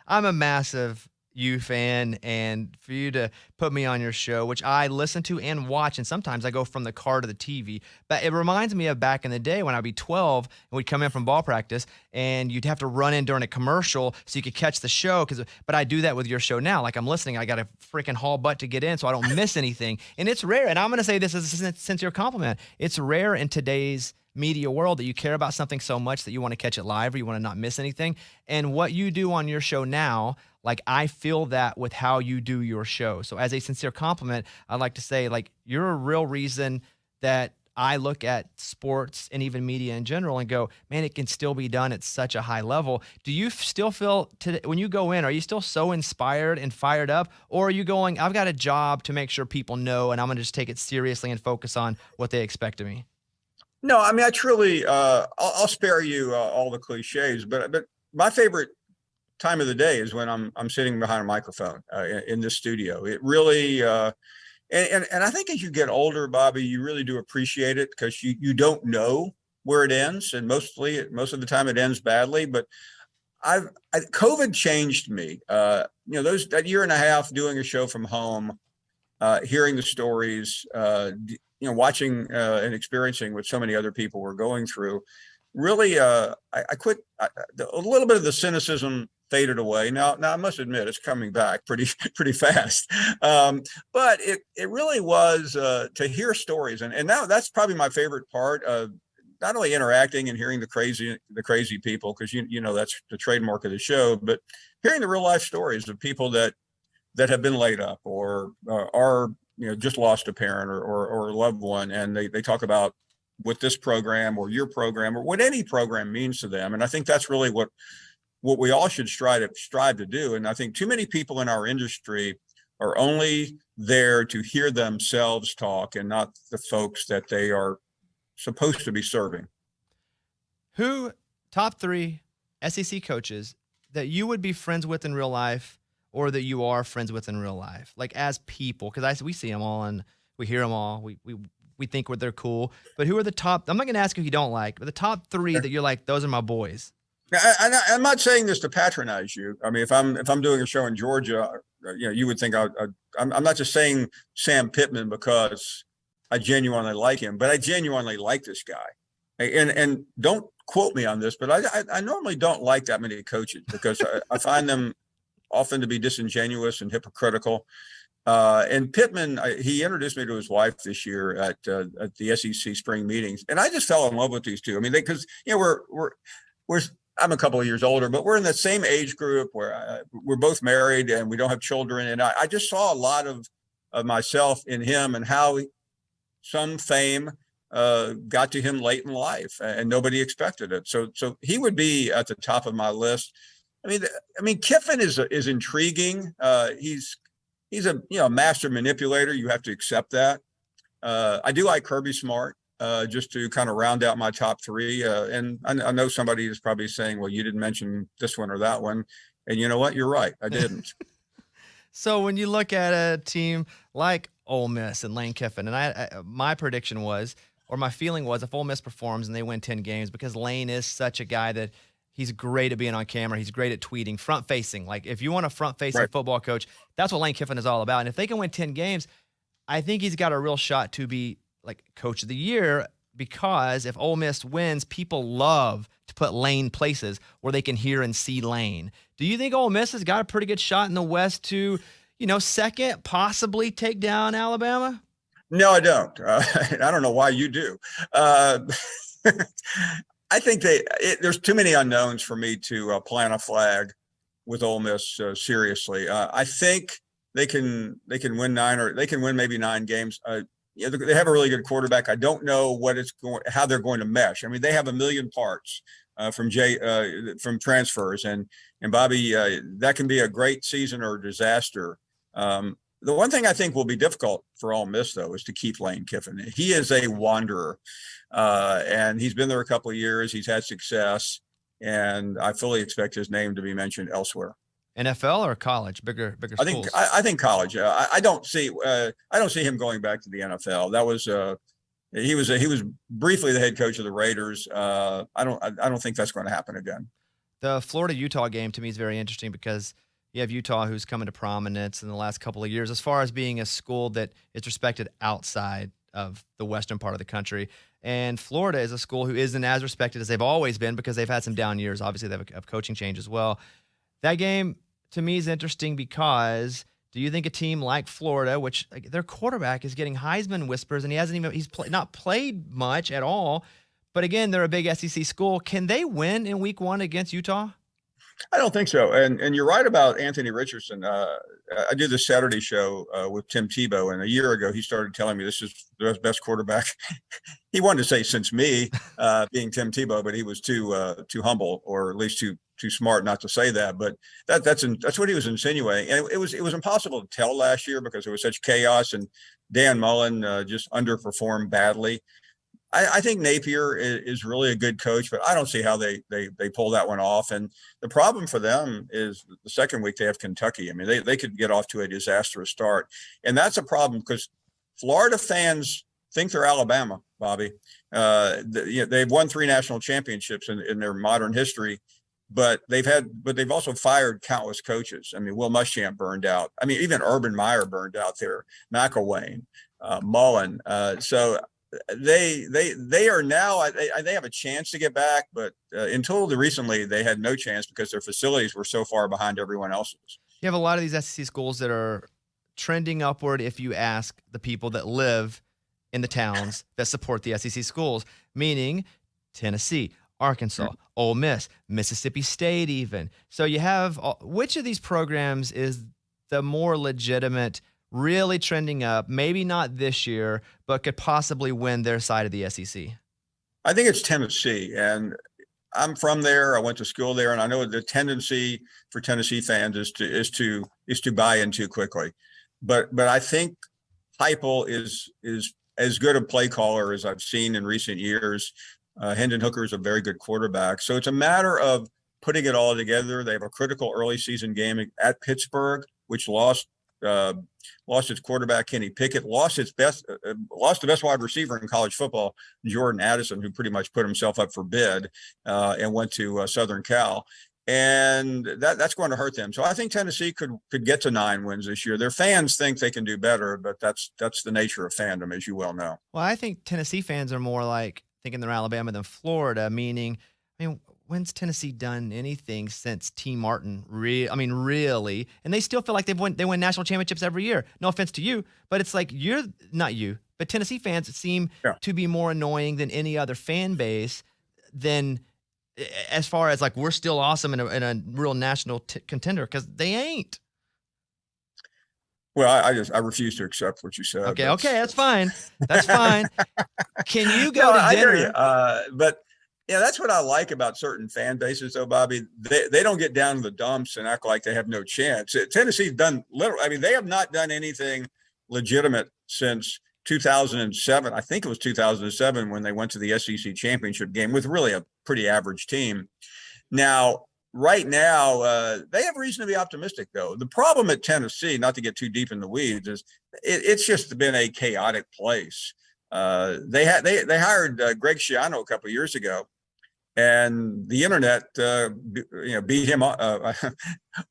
Speaker 3: I'm a massive you fan, and for you to put me on your show, which I listen to and watch, and sometimes I go from the car to the TV, but it reminds me of back in the day when I'd be 12 and we'd come in from ball practice and you'd have to run in during a commercial so you could catch the show. But I do that with your show now. Like I'm listening, I got a freaking haul butt to get in so I don't miss anything. And it's rare, and I'm going to say this as a sincere compliment. It's rare in today's media world that you care about something so much that you want to catch it live or you want to not miss anything. And what you do on your show now, like I feel that with how you do your show. So as a sincere compliment, I'd like to say, like, you're a real reason that I look at sports and even media in general and go, man, it can still be done at such a high level. Do you still feel today, when you go in, are you still so inspired and fired up, or are you going, I've got a job to make sure people know and I'm going to just take it seriously and focus on what they expect of me?
Speaker 7: No, I mean, I truly, I'll spare you all the cliches, but my favorite time of the day is when I'm sitting behind a microphone in this studio. It really, and I think as you get older, Bobby, you really do appreciate it because you don't know where it ends, and most of the time it ends badly. But COVID changed me. That year and a half doing a show from home, hearing the stories, watching and experiencing what so many other people were going through, really, I quit. A little bit of the cynicism faded away. Now I must admit it's coming back pretty fast. But it really was to hear stories, and now that's probably my favorite part of not only interacting and hearing the crazy people, because that's the trademark of the show, but hearing the real life stories of people that have been laid up or are just lost a parent or a loved one, and they talk about what this program or your program or what any program means to them. And I think that's really what we all should strive to do. And I think too many people in our industry are only there to hear themselves talk and not the folks that they are supposed to be serving.
Speaker 3: Who top 3 SEC coaches that you would be friends with in real life, or that you are friends with in real life, like as people? Because we see them all and we hear them all. We think they're cool. But who are the top? I'm not going to ask who you don't like, but the top 3 that you're like, those are my boys.
Speaker 7: I'm not saying this to patronize you. I mean, if I'm doing a show in Georgia, you would think I'm not just saying Sam Pittman because I genuinely like him, but I genuinely like this guy. And don't quote me on this, but I normally don't like that many coaches because I find them often to be disingenuous and hypocritical. And Pittman, he introduced me to his wife this year at the SEC spring meetings, and I just fell in love with these two. I mean, because we're I'm a couple of years older, but we're in the same age group where we're both married and we don't have children, and I just saw a lot of myself in him and how some fame got to him late in life, and nobody expected it. So he would be at the top of my list. I mean, Kiffin is intriguing. He's a master manipulator. You have to accept that. I do like Kirby Smart, just to kind of round out my top three. And I know somebody is probably saying, well, you didn't mention this one or that one. And you know what? You're right. I didn't.
Speaker 3: So when you look at a team like Ole Miss and Lane Kiffin, and my prediction was, or my feeling was, if Ole Miss performs and they win 10 games, because Lane is such a guy that he's great at being on camera. He's great at tweeting, front-facing. Like, if you want a front-facing football coach, that's what Lane Kiffin is all about. And if they can win 10 games, I think he's got a real shot to be, like, coach of the year, because if Ole Miss wins, people love to put Lane places where they can hear and see Lane. Do you think Ole Miss has got a pretty good shot in the West to, second, possibly take down Alabama?
Speaker 7: No, I don't. I don't know why you do. I think there's too many unknowns for me to plant a flag with Ole Miss seriously. I think they can win maybe 9 games. They have a really good quarterback. I don't know how they're going to mesh. I mean, they have a million parts from transfers, and Bobby, that can be a great season or a disaster. The one thing I think will be difficult for Ole Miss, though, is to keep Lane Kiffin. He is a wanderer, and he's been there a couple of years. He's had success, and I fully expect his name to be mentioned elsewhere.
Speaker 3: NFL or college? Bigger schools?
Speaker 7: I think college. I don't see him going back to the NFL. That was he was briefly the head coach of the Raiders. I don't think that's going to happen again.
Speaker 3: The Florida-Utah game to me is very interesting because you have Utah, who's come into prominence in the last couple of years as far as being a school that is respected outside of the western part of the country. And Florida is a school who isn't as respected as they've always been because they've had some down years. Obviously, they have a coaching change as well. That game, to me, is interesting because do you think a team like Florida, which their quarterback is getting Heisman whispers, and he's not played much at all, but again, they're a big SEC school. Can they win in week 1 against Utah?
Speaker 7: I don't think so. And you're right about Anthony Richardson. I do the Saturday show with Tim Tebow, and a year ago he started telling me this is the best quarterback. He wanted to say since me, being Tim Tebow, but he was too humble, or at least too smart not to say that. But that's what he was insinuating, and it was impossible to tell last year because there was such chaos, and Dan Mullen just underperformed badly. I think Napier is really a good coach, but I don't see how they pull that one off. And the problem for them is the second week they have Kentucky. I mean, they could get off to a disastrous start. And that's a problem because Florida fans think they're Alabama, Bobby. They've won 3 national championships in their modern history, but they've also fired countless coaches. I mean, Will Muschamp burned out. I mean, even Urban Meyer burned out there, McElwain, Mullen. So they are now, they have a chance to get back, but until recently they had no chance because their facilities were so far behind everyone else's.
Speaker 3: You have a lot of these SEC schools that are trending upward if you ask the people that live in the towns that support the SEC schools, meaning Tennessee, Arkansas, Ole Miss, Mississippi State even. So you have, which of these programs is the more legitimate, really trending up, maybe not this year, but could possibly win their side of the SEC?
Speaker 7: I think it's Tennessee, and I'm from there. I went to school there, and I know the tendency for Tennessee fans is to buy in too quickly. But I think Heupel is as good a play caller as I've seen in recent years. Hendon Hooker is a very good quarterback, so it's a matter of putting it all together. They have a critical early season game at Pittsburgh, which lost its quarterback Kenny Pickett, lost the best wide receiver in college football, Jordan Addison, who pretty much put himself up for bid and went to Southern Cal, and that's going to hurt them. So I think Tennessee could get to 9 wins this year. Their fans think they can do better, but that's the nature of fandom, as you well know.
Speaker 3: Well, I think Tennessee fans are more like thinking they're Alabama than Florida, meaning, when's Tennessee done anything since T. Martin? Really? And they still feel like they win national championships every year. No offense to you, but it's like not you, but Tennessee fans seem to be more annoying than any other fan base than as far as like we're still awesome in a real national contender, because they ain't.
Speaker 7: Well, I refuse to accept what you said.
Speaker 3: Okay, that's fine. That's fine. Can you go to dinner?
Speaker 7: I hear you. But yeah, that's what I like about certain fan bases, though, Bobby. They don't get down to the dumps and act like they have no chance. Tennessee's done literally. I mean, they have not done anything legitimate since 2007. I think it was 2007 when they went to the SEC championship game with really a pretty average team. Now, right now, they have reason to be optimistic, though. The problem at Tennessee, not to get too deep in the weeds, is it's just been a chaotic place. They hired Greg Schiano a couple of years ago, and the internet, beat him,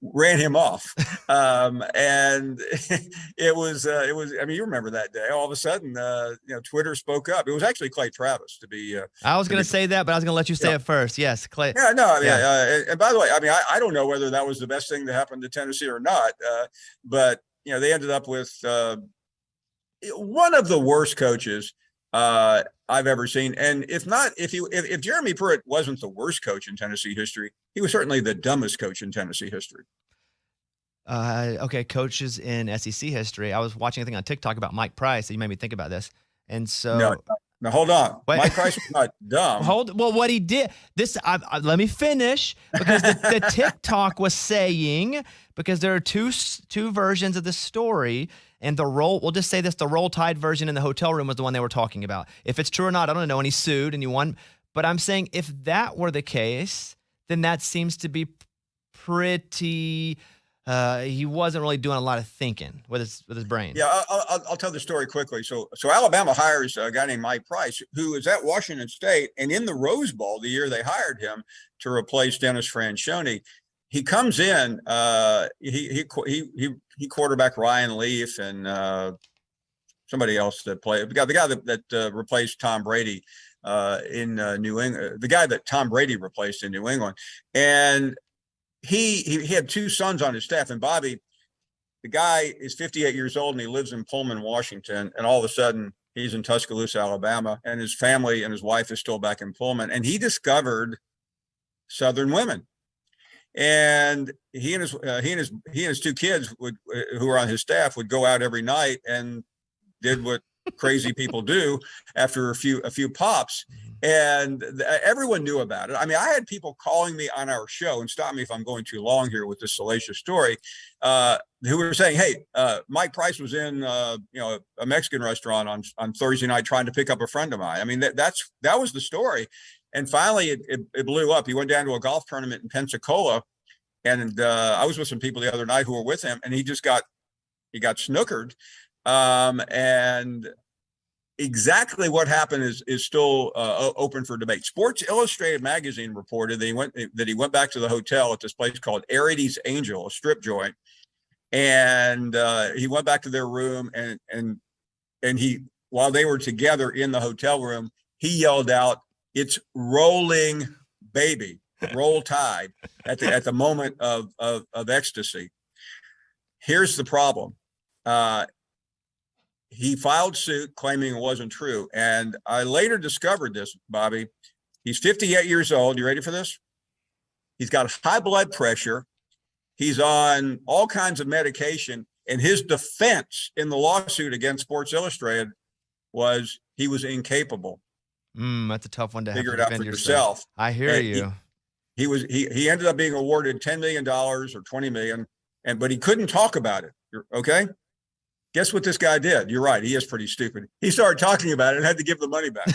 Speaker 7: ran him off, and it was. I mean, you remember that day. All of a sudden, Twitter spoke up. It was actually Clay Travis to be.
Speaker 3: I was going to say that, but I was going to let you say it first. Yes, Clay.
Speaker 7: Yeah, no. I mean, and by the way, I mean, I don't know whether that was the best thing to happen to Tennessee or not, but they ended up with one of the worst coaches I've ever seen. And if Jeremy Pruitt wasn't the worst coach in Tennessee history, he was certainly the dumbest coach in Tennessee history.
Speaker 3: Okay, coaches in SEC history. I was watching a thing on TikTok about Mike Price, so you made me think about this. And so
Speaker 7: no, hold on.
Speaker 3: Wait.
Speaker 7: Mike Price was not dumb.
Speaker 3: What he did, let me finish, because the TikTok was saying, because there are two versions of the story, and we'll just say this, the Roll Tide version in the hotel room was the one they were talking about. If it's true or not, I don't know, and he sued and he won. But I'm saying if that were the case, then that seems to be pretty, he wasn't really doing a lot of thinking with his brain.
Speaker 7: Yeah, I'll tell the story quickly. So Alabama hires a guy named Mike Price, who is at Washington State, and in the Rose Bowl, the year they hired him to replace Dennis Franchione, he comes in. He quarterbacked Ryan Leaf and somebody else that played the guy that replaced Tom Brady in New England. The guy that Tom Brady replaced in New England, and he had two sons on his staff. And Bobby, the guy is 58 years old and he lives in Pullman, Washington. And all of a sudden, he's in Tuscaloosa, Alabama, and his family and his wife is still back in Pullman. And he discovered Southern women. And he and his two kids who were on his staff would go out every night and did what crazy people do after a few pops, and everyone knew about it. I mean, I had people calling me on our show, and stop me if I'm going too long here with this salacious story, who were saying, "Hey, Mike Price was in a Mexican restaurant on Thursday night trying to pick up a friend of mine." I mean, that was the story. And finally, it blew up. He went down to a golf tournament in Pensacola, and I was with some people the other night who were with him, and he got snookered. And exactly what happened is still open for debate. Sports Illustrated magazine reported that he went back to the hotel at this place called Arides Angel, a strip joint, and he went back to their room, and he, while they were together in the hotel room, he yelled out, "It's rolling, baby, roll tide," at the moment of ecstasy. Here's the problem. He filed suit claiming it wasn't true. And I later discovered this, Bobby. He's 58 years old. You ready for this? He's got high blood pressure. He's on all kinds of medication. And his defense in the lawsuit against Sports Illustrated was he was incapable.
Speaker 3: That's a tough one to
Speaker 7: figure
Speaker 3: have
Speaker 7: it
Speaker 3: to
Speaker 7: out for
Speaker 3: defend
Speaker 7: yourself.
Speaker 3: I hear you.
Speaker 7: He ended up being awarded $10 million or $20 million, but he couldn't talk about it. Okay. Guess what this guy did? You're right. He is pretty stupid. He started talking about it and had to give the money back.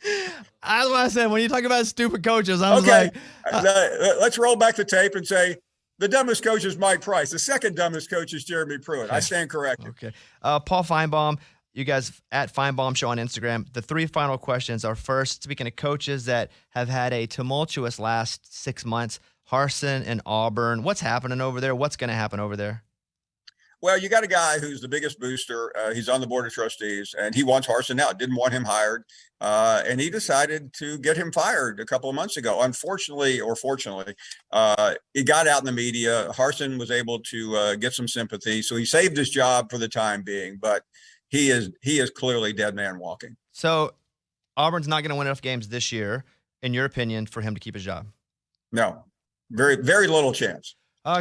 Speaker 3: That's what I said. When you talk about stupid coaches, I was like,
Speaker 7: let's roll back the tape and say the dumbest coach is Mike Price. The second dumbest coach is Jeremy Pruitt. I stand corrected.
Speaker 3: Okay. Paul Finebaum, you guys at Finebaum Show on Instagram. The three final questions are: first, speaking of coaches that have had a tumultuous last 6 months, Harsin and Auburn. What's happening over there? What's going to happen over there?
Speaker 7: Well, you got a guy who's the biggest booster. He's on the board of trustees, and he wants Harsin out. Didn't want him hired, and he decided to get him fired a couple of months ago. Unfortunately, or fortunately, it got out in the media. Harsin was able to get some sympathy, so he saved his job for the time being. But he is clearly dead man walking.
Speaker 3: So Auburn's not going to win enough games this year, in your opinion, for him to keep his job?
Speaker 7: No, very, very little chance.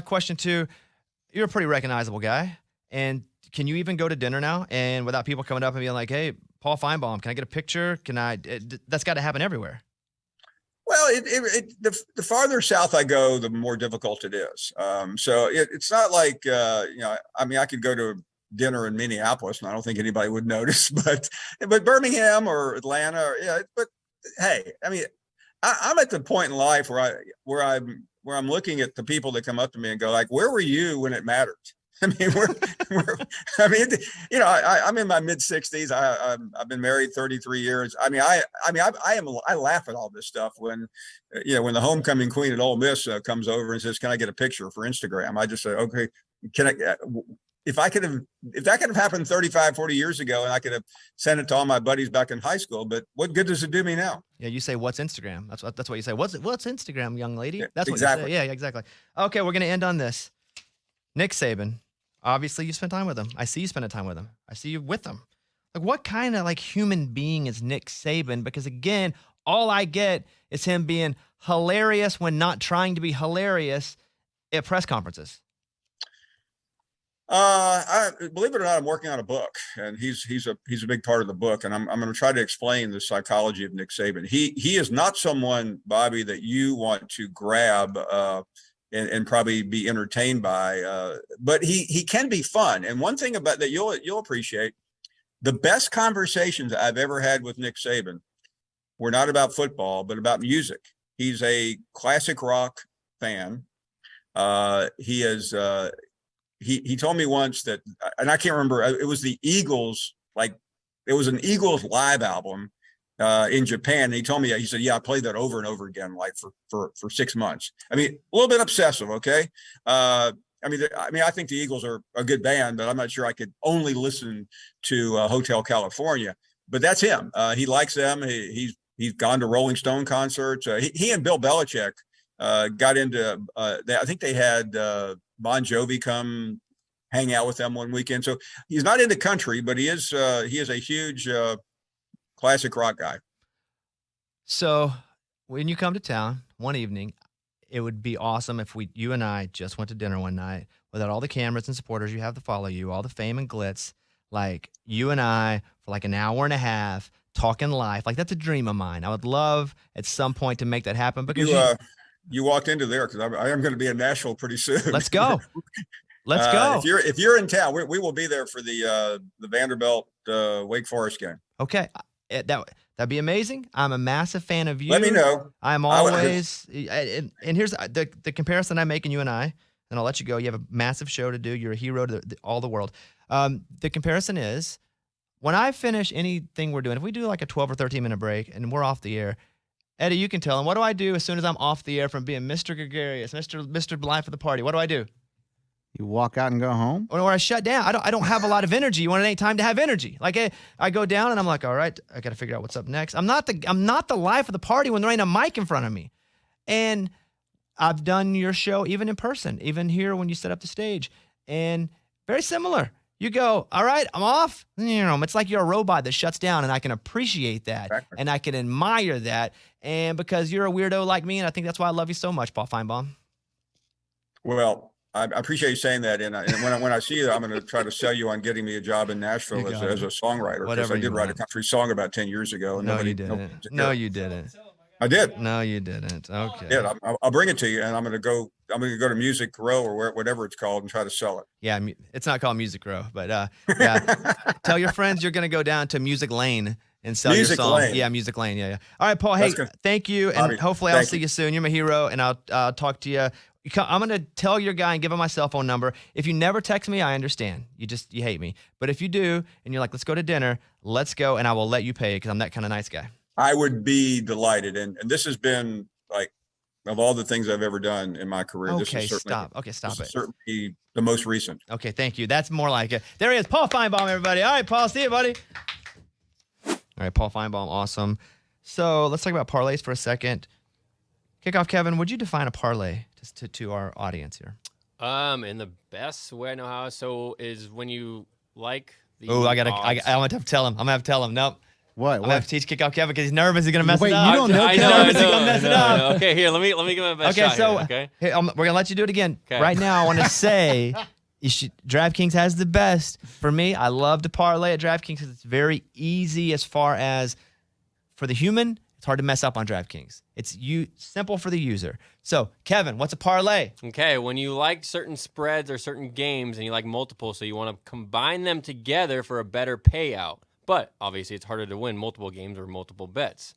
Speaker 3: Question 2. You're a pretty recognizable guy. And can you even go to dinner now and without people coming up and being like, hey, Paul Finebaum, can I get a picture? That's got to happen everywhere.
Speaker 7: Well, the farther south I go, the more difficult it is. So it's not like, I mean, I could go to dinner in Minneapolis and I don't think anybody would notice, but Birmingham or Atlanta, but hey, I mean, I'm at the point in life where I'm looking at the people that come up to me and go like, where were you when it mattered? I mean, I'm in my mid 60s. I've been married 33 years. I mean, I laugh at all this stuff when the homecoming queen at Ole Miss comes over and says, can I get a picture for Instagram? I just say, okay, can I, if that could have happened 35, 40 years ago and I could have sent it to all my buddies back in high school, but what good does it do me now?
Speaker 3: Yeah. You say, what's Instagram? That's what you say. What's Instagram, young lady? That's
Speaker 7: exactly.
Speaker 3: What you say. Yeah, exactly. Okay. We're going to end on this. Nick Saban. Obviously, you spend time with him. I see you spending time with him. I see you with him. Like, what kind of human being is Nick Saban? Because again, all I get is him being hilarious when not trying to be hilarious at press conferences.
Speaker 7: I believe it or not, I'm working on a book, and he's a big part of the book, and I'm going to try to explain the psychology of Nick Saban. He is not someone, Bobby, that you want to grab and probably be entertained by, but he can be fun. And one thing about that you'll appreciate, the best conversations I've ever had with Nick Saban were not about football, but about music. He's a classic rock fan. He is. He told me once that, and I can't remember, it was the Eagles, it was an Eagles live album in Japan. And he told me, he said, yeah, I played that over and over again, for 6 months. I mean, a little bit obsessive. Okay. I think the Eagles are a good band, but I'm not sure I could only listen to Hotel California, but that's him. He likes them. He's gone to Rolling Stone concerts. He and Bill Belichick got into, I think they had Bon Jovi come hang out with them one weekend. So he's not into country, but he is a huge classic rock guy.
Speaker 3: So when you come to town one evening, it would be awesome if you and I just went to dinner one night without all the cameras and supporters you have to follow you, all the fame and glitz, you and I for an hour and a half talking life. That's a dream of mine. I would love at some point to make that happen because
Speaker 7: you walked into there because I am going to be in Nashville pretty soon.
Speaker 3: Let's go. Let's go.
Speaker 7: If you're in town, we will be there for the Vanderbilt Wake Forest game.
Speaker 3: Okay, that'd be amazing. I'm a massive fan of you.
Speaker 7: Let me know.
Speaker 3: I'm always and here's the comparison I'm making you and I, and I'll let you go. You have a massive show to do. You're a hero to all the world. The comparison is when I finish anything we're doing. If we do a 12 or 13 minute break and we're off the air. Eddie, you can tell him. What do I do as soon as I'm off the air from being Mr. Gregarious, Mr. Life of the party? What do I do?
Speaker 4: You walk out and go home?
Speaker 3: Or I shut down. I don't have a lot of energy. You want any time to have energy. I go down and I'm like, all right, I got to figure out what's up next. I'm not the life of the party when there ain't a mic in front of me. And I've done your show even in person, even here when you set up the stage. And very similar. You go, all right, I'm off. It's like you're a robot that shuts down, and I can appreciate that,
Speaker 7: Exactly.
Speaker 3: and I can admire that. And because you're a weirdo like me, and I think that's why I love you so much, Paul Finebaum.
Speaker 7: Well, I appreciate you saying that. And when I see you, I'm going to try to sell you on getting me a job in Nashville as a songwriter. Because I did write a country song about 10 years ago. And
Speaker 3: No, you didn't. No, you didn't.
Speaker 7: I did.
Speaker 3: No, you didn't. Okay.
Speaker 7: Yeah, I'll bring it to you, and I'm going to go to Music Row or whatever it's called and try to sell it.
Speaker 3: Yeah, it's not called Music Row, but yeah. Tell your friends you're going to go down to Music Lane and sell your song.
Speaker 7: Lane.
Speaker 3: Yeah, Music Lane. Yeah. All right, Paul. Hey, thank you, and
Speaker 7: Bobby,
Speaker 3: hopefully I'll see you soon. You're my hero, and I'll talk to you. I'm going to tell your guy and give him my cell phone number. If you never text me, I understand. You hate me. But if you do, and you're like, let's go to dinner, let's go, and I will let you pay because I'm that kind of nice guy.
Speaker 7: I would be delighted. And this has been of all the things I've ever done in my career, this
Speaker 3: Okay,
Speaker 7: is certainly
Speaker 3: stop. Okay, stop
Speaker 7: this is
Speaker 3: it.
Speaker 7: certainly the most recent.
Speaker 3: Okay, thank you. That's more like it. There he is, Paul Finebaum, everybody. All right, Paul, see you, buddy. All right, Paul Finebaum, awesome. So let's talk about parlays for a second. Kickoff Kevin, would you define a parlay to our audience here?
Speaker 5: In the best way I know how, so is when you like the
Speaker 3: Oh, I'm
Speaker 5: odds.
Speaker 3: gonna have to tell him. I'm gonna have to tell him. Nope.
Speaker 4: What?
Speaker 3: I'm gonna have to teach Kickoff Kevin because he's nervous. He's gonna mess
Speaker 4: Wait,
Speaker 3: it
Speaker 4: you
Speaker 3: up.
Speaker 4: don't know
Speaker 5: I
Speaker 3: He's
Speaker 5: know,
Speaker 3: nervous.
Speaker 5: I
Speaker 3: He's
Speaker 5: know,
Speaker 3: gonna mess
Speaker 5: I
Speaker 3: it
Speaker 5: know, I
Speaker 3: up.
Speaker 5: know. Okay, here, let me give my best
Speaker 3: Okay,
Speaker 5: shot
Speaker 3: so
Speaker 5: here, okay?
Speaker 3: here, we're gonna let you do it again.
Speaker 5: Okay.
Speaker 3: Right now, I want to say, DraftKings has the best. For me, I love to parlay at DraftKings because it's very easy as far as for the human. It's hard to mess up on DraftKings. It's simple for the user. So, Kevin, what's a parlay?
Speaker 5: Okay, when you like certain spreads or certain games and you like multiple, so you want to combine them together for a better payout. But obviously, it's harder to win multiple games or multiple bets.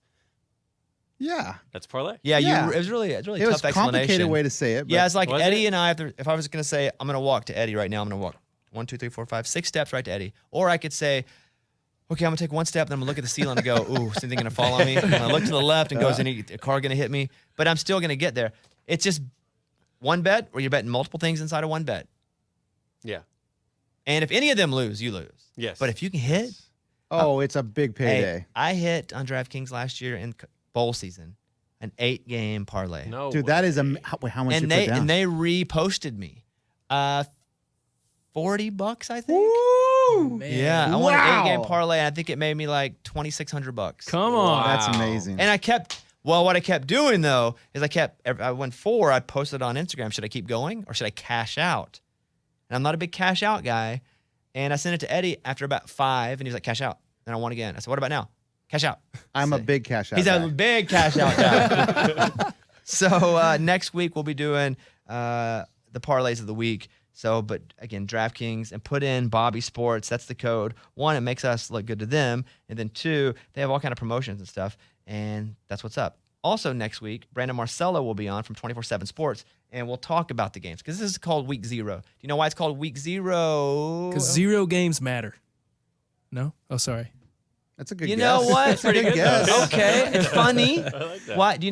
Speaker 4: Yeah.
Speaker 5: That's parlay.
Speaker 3: Yeah,
Speaker 4: Yeah.
Speaker 3: it was really
Speaker 4: It
Speaker 3: tough
Speaker 4: was a
Speaker 3: explanation.
Speaker 4: complicated way to say it. But
Speaker 3: Yeah, it's like
Speaker 5: Was
Speaker 3: Eddie
Speaker 5: it?
Speaker 3: and I. If I was gonna say, I'm gonna walk to Eddie right now. I'm gonna walk 1, 2, 3, 4, 5, 6 steps right to Eddie. Or I could say, okay, I'm gonna take one step, then I'm gonna look at the ceiling and go, ooh, is anything gonna fall on me? And I look to the left and go, is a car gonna hit me? But I'm still gonna get there. It's just one bet, or you're betting multiple things inside of one bet.
Speaker 5: Yeah.
Speaker 3: And if any of them lose, you lose.
Speaker 5: Yes.
Speaker 3: But if you can hit,
Speaker 4: oh, it's a big
Speaker 3: hey,
Speaker 4: payday.
Speaker 3: I hit on DraftKings last year in bowl season, an 8-game parlay.
Speaker 5: No
Speaker 4: Dude,
Speaker 5: way.
Speaker 4: that is how much you put down?
Speaker 3: And they reposted me, $40, I think.
Speaker 4: Woo!
Speaker 6: Man.
Speaker 3: Yeah, I won an
Speaker 4: Wow.
Speaker 3: 8-game parlay, and I think it made me like $2,600.
Speaker 6: Come on.
Speaker 5: Wow.
Speaker 4: That's amazing.
Speaker 3: And what I kept doing though is I won 4. I posted on Instagram. Should I keep going or should I cash out? And I'm not a big cash out guy. And I sent it to Eddie after about 5, and he was like, cash out. And I won again. I said, what about now? Cash out.
Speaker 4: I'm a
Speaker 3: So-
Speaker 4: big cash out
Speaker 3: He's
Speaker 4: guy.
Speaker 3: a big cash out guy. So next week we'll be doing the parlays of the week. So, but again, DraftKings, and put in Bobby Sports. That's the code. 1, it makes us look good to them, and then 2, they have all kind of promotions and stuff, and that's what's up. Also next week, Brandon Marcello will be on from 24/7 Sports, and we'll talk about the games because this is called Week 0. Do you know why it's called Week 0?
Speaker 6: Because 0 games matter. No? Oh, sorry.
Speaker 4: That's a good
Speaker 3: You
Speaker 4: guess.
Speaker 3: know what?
Speaker 4: That's a good guess.
Speaker 3: Okay, it's funny.
Speaker 5: I like that.
Speaker 3: Why? Do you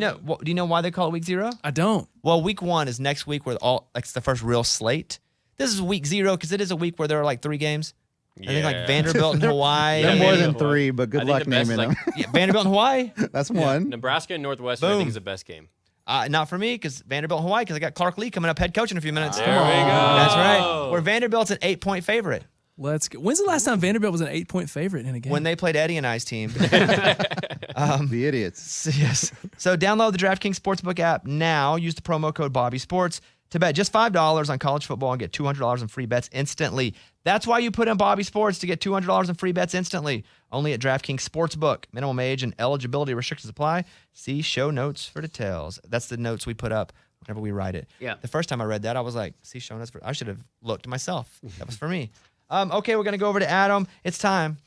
Speaker 3: know why they call it Week 0?
Speaker 6: I don't.
Speaker 3: Well, Week 1 is next week where it's the first real slate. This is Week 0 because it is a week where there are like 3 games. I think like
Speaker 5: Yeah.
Speaker 3: Vanderbilt and Hawaii.
Speaker 4: They're
Speaker 5: Yeah,
Speaker 4: more
Speaker 5: yeah,
Speaker 4: than
Speaker 5: yeah.
Speaker 4: 3, but
Speaker 5: I
Speaker 4: good
Speaker 5: think
Speaker 4: luck
Speaker 5: the best
Speaker 4: naming
Speaker 5: is,
Speaker 4: them.
Speaker 5: like,
Speaker 3: Yeah, Vanderbilt and Hawaii.
Speaker 4: That's one.
Speaker 5: Nebraska and Northwestern, I
Speaker 3: Boom.
Speaker 5: think, is the best game.
Speaker 3: Not for me because Vanderbilt and Hawaii because I got Clark Lee coming up head coach in a few minutes.
Speaker 5: There we go.
Speaker 3: That's right. Where Vanderbilt's an 8-point favorite.
Speaker 6: Let's go. When's the last time Vanderbilt was an 8-point favorite in a game?
Speaker 3: When they played Eddie and I's team.
Speaker 4: The idiots.
Speaker 3: So, yes. So download the DraftKings Sportsbook app now. Use the promo code BobbySports to bet just $5 on college football and get $200 in free bets instantly. That's why you put in Bobby Sports to get $200 in free bets instantly. Only at DraftKings Sportsbook. Minimum age and eligibility restrictions apply. See show notes for details. That's the notes we put up whenever we write it.
Speaker 1: Yeah.
Speaker 3: The first time I read that, I was like, see show notes. I should have looked myself. That was for me. Okay, we're going to go over to Adam. It's time.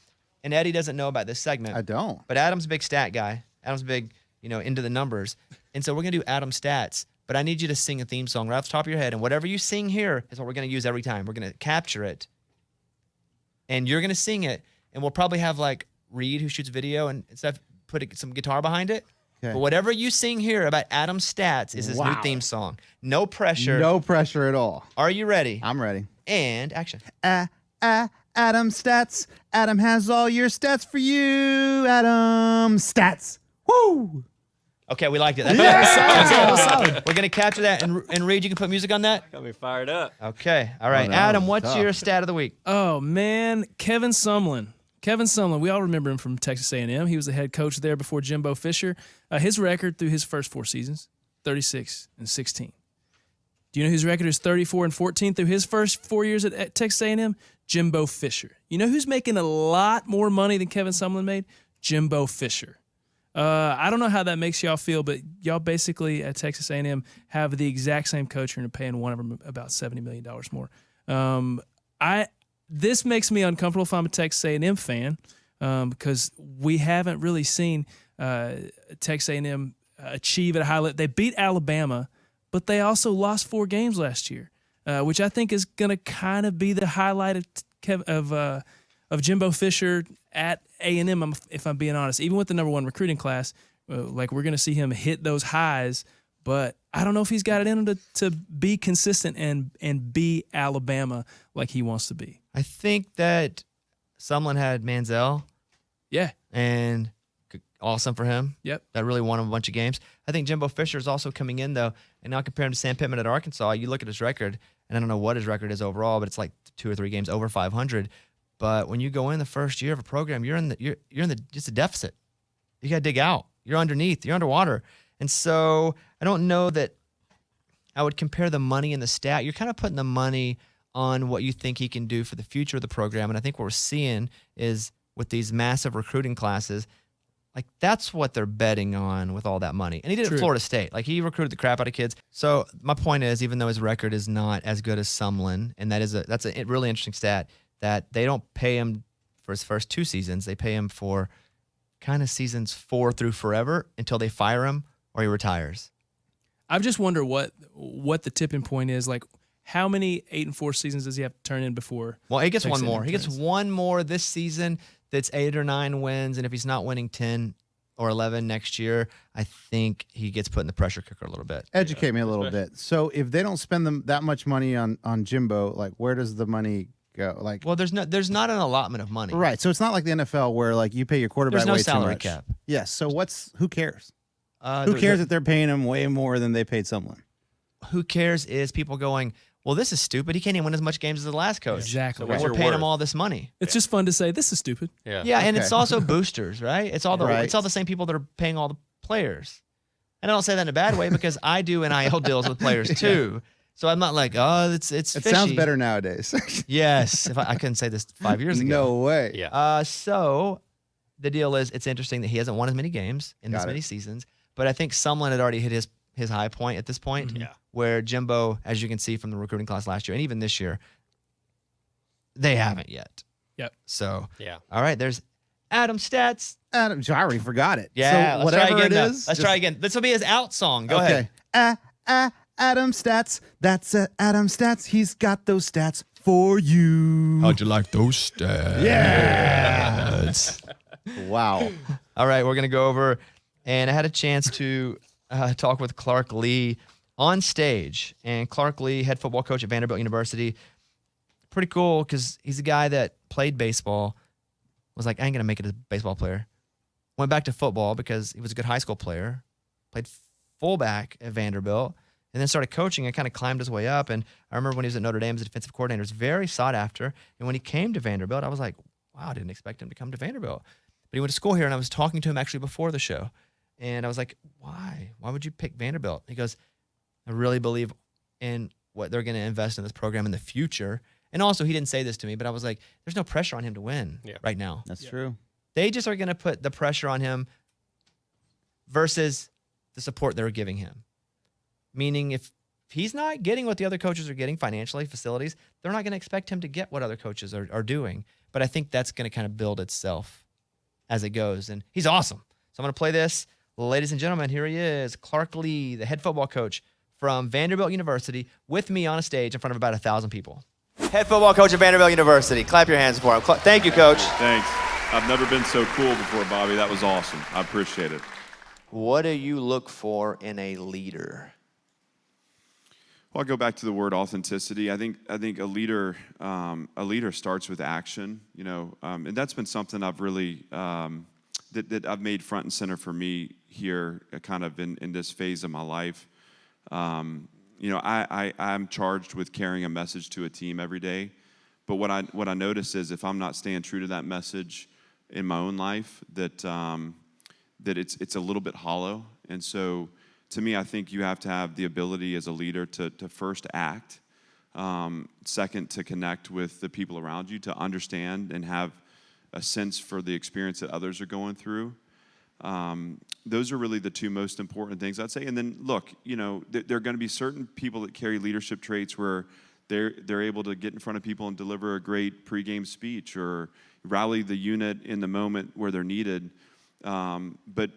Speaker 3: And Eddie doesn't know about this segment.
Speaker 4: I don't.
Speaker 3: But Adam's a big stat guy. Adam's big, into the numbers. And so we're going to do Adam stats. But I need you to sing a theme song right off the top of your head. And whatever you sing here is what we're going to use every time. We're going to capture it. And you're going to sing it. And we'll probably have like Reed, who shoots video and stuff, put some guitar behind it.
Speaker 4: Okay.
Speaker 3: But whatever you sing here about Adam's stats is his new
Speaker 4: Wow.
Speaker 3: theme song. No pressure.
Speaker 4: No pressure at all.
Speaker 3: Are you ready?
Speaker 4: I'm ready.
Speaker 3: And action.
Speaker 4: Adam stats. Adam has all your stats for you. Adam stats. Woo!
Speaker 3: Okay, we liked it. That's We're going to capture that. And Reed, you can put music on that?
Speaker 5: Got me fired up.
Speaker 3: Okay. All right.
Speaker 4: no,
Speaker 3: Adam, what's
Speaker 4: tough.
Speaker 3: your stat of the week?
Speaker 6: Oh man, Kevin Sumlin. Kevin Sumlin, we all remember him from Texas A&M. He was the head coach there before Jimbo Fisher. His record through his first 4 seasons, 36-16. Do you know whose record is 34-14 through his first 4 years at Texas A&M? Jimbo Fisher. You know who's making a lot more money than Kevin Sumlin made? Jimbo Fisher. I don't know how that makes y'all feel, but y'all basically at Texas A&M have the exact same coach and are paying one of them about $70 million more. This makes me uncomfortable if I'm a Texas A&M fan because we haven't really seen Texas A&M achieve at a high level. They beat Alabama, but they also lost 4 games last year, which I think is going to kind of be the highlight of Jimbo Fisher at A&M, if I'm being honest. Even with the number 1 recruiting class, we're going to see him hit those highs, but I don't know if he's got it in him to be consistent and be Alabama like he wants to be.
Speaker 3: I think that Sumlin had Manziel,
Speaker 6: Yeah.
Speaker 3: and awesome for him.
Speaker 6: Yep.
Speaker 3: That really won him a bunch of games. I think Jimbo Fisher is also coming in, though, and now compare him to Sam Pittman at Arkansas. You look at his record, and I don't know what his record is overall, but it's like 2 or 3 games over 500. But when you go in the first year of a program, you're in the just a deficit. You got to dig out. You're underneath. You're underwater. And so I don't know that I would compare the money and the stat. You're kind of putting the money on what you think he can do for the future of the program. And I think what we're seeing is with these massive recruiting classes, like that's what they're betting on with all that money. And he did it
Speaker 6: True.
Speaker 3: at Florida State. Like he recruited the crap out of kids. So my point is, even though his record is not as good as Sumlin, and that's a really interesting stat, that they don't pay him for his first 2 seasons. They pay him for kind of seasons 4 through forever until they fire him or he retires.
Speaker 6: I just wonder what the tipping point is. Like, how many 8-4 seasons does he have to turn in before?
Speaker 3: Well, he gets
Speaker 6: takes
Speaker 3: one
Speaker 6: it
Speaker 3: more.
Speaker 6: and
Speaker 3: He gets
Speaker 6: turns?
Speaker 3: one more this season that's 8 or 9 wins. And if he's not winning 10 or 11 next year, I think he gets put in the pressure cooker a little bit.
Speaker 4: Educate me a little bit. So if they don't spend that much money on Jimbo, like where does the money go? Like,
Speaker 3: Well, there's not an allotment of money.
Speaker 4: right. So it's not like the NFL where like you pay your quarterback
Speaker 3: There's no
Speaker 4: way
Speaker 3: salary
Speaker 4: too much.
Speaker 3: cap.
Speaker 4: Yes. So who cares?
Speaker 3: Uh,
Speaker 4: Who
Speaker 3: the-
Speaker 4: cares
Speaker 3: the-
Speaker 4: if they're paying him way more than they paid someone?
Speaker 3: Who cares is people going, well, this is stupid. He can't even win as much games as the last coach.
Speaker 6: Exactly.
Speaker 5: So what's
Speaker 3: We're
Speaker 5: your
Speaker 3: paying him
Speaker 5: worth?
Speaker 3: all this money.
Speaker 6: It's just fun to say, this is stupid.
Speaker 5: Yeah.
Speaker 3: Yeah, and
Speaker 4: Okay.
Speaker 3: it's also boosters, right? It's all
Speaker 4: Right.
Speaker 3: it's all the same people that are paying all the players. And I don't say that in a bad way because I do NIL deals with players too. So I'm not like, oh, it's
Speaker 4: It
Speaker 3: fishy.
Speaker 4: sounds better nowadays.
Speaker 3: Yes, if I couldn't say this 5 years ago.
Speaker 4: No way.
Speaker 5: Yeah.
Speaker 3: So the deal is, it's interesting that he hasn't won as many games in
Speaker 4: Got
Speaker 3: this
Speaker 4: it.
Speaker 3: many seasons, but I think Sumlin had already hit his high point at this point.
Speaker 5: Yeah.
Speaker 3: Where Jimbo, as you can see from the recruiting class last year and even this year, they haven't yet.
Speaker 6: Yep.
Speaker 3: So,
Speaker 5: Yeah.
Speaker 3: all right, there's Adam Stats.
Speaker 4: Adam, I already forgot it.
Speaker 3: Yeah,
Speaker 4: So
Speaker 3: let's try
Speaker 4: whatever
Speaker 3: again.
Speaker 4: it
Speaker 3: Now.
Speaker 4: is,
Speaker 3: Let's
Speaker 4: just-
Speaker 3: try again. This will be his out song. Go
Speaker 4: okay.
Speaker 3: ahead.
Speaker 4: Adam Stats. That's Adam Stats. He's got those stats for you.
Speaker 3: How'd you like those stats?
Speaker 4: Yes. Wow.
Speaker 3: All right, we're going to go over, and I had a chance to talk with Clark Lea on stage. And Clark Lea, head football coach at Vanderbilt University. Pretty cool because he's a guy that played baseball, was like, I ain't going to make it as a baseball player. Went back to football because he was a good high school player, played fullback at Vanderbilt, and then started coaching and kind of climbed his way up. And I remember when he was at Notre Dame as a defensive coordinator, he was very sought after. And when he came to Vanderbilt, I was like, wow, I didn't expect him to come to Vanderbilt. But he went to school here, and I was talking to him actually before the show. And I was like, why? Why would you pick Vanderbilt? He goes, I really believe in what they're going to invest in this program in the future. And also, he didn't say this to me, but I was like, there's no pressure on him to win right now.
Speaker 4: That's true.
Speaker 3: They just are going to put the pressure on him versus the support they're giving him. Meaning, if he's not getting what the other coaches are getting financially, facilities, they're not going to expect him to get what other coaches are doing. But I think that's going to kind of build itself as it goes. And he's awesome. So I'm going to play this. Ladies and gentlemen, here he is, Clark Lea, the head football coach from Vanderbilt University, with me on a stage in front of about 1,000 people. Head football coach at Vanderbilt University. Clap your hands for him. Thank you, Coach.
Speaker 8: Thanks. I've never been so cool before, Bobby. That was awesome. I appreciate it.
Speaker 3: What do you look for in a leader?
Speaker 8: Well, I go back to the word authenticity. I think a leader starts with action. And that's been something I've really that I've made front and center for me here, kind of in this phase of my life. I'm charged with carrying a message to a team every day. But what I notice is if I'm not staying true to that message in my own life, that it's a little bit hollow. And so, to me, I think you have to have the ability as a leader to first act, second to connect with the people around you, to understand and have a sense for the experience that others are going through. Those are really the two most important things, I'd say. And then, look, there are going to be certain people that carry leadership traits where they're able to get in front of people and deliver a great pregame speech or rally the unit in the moment where they're needed. But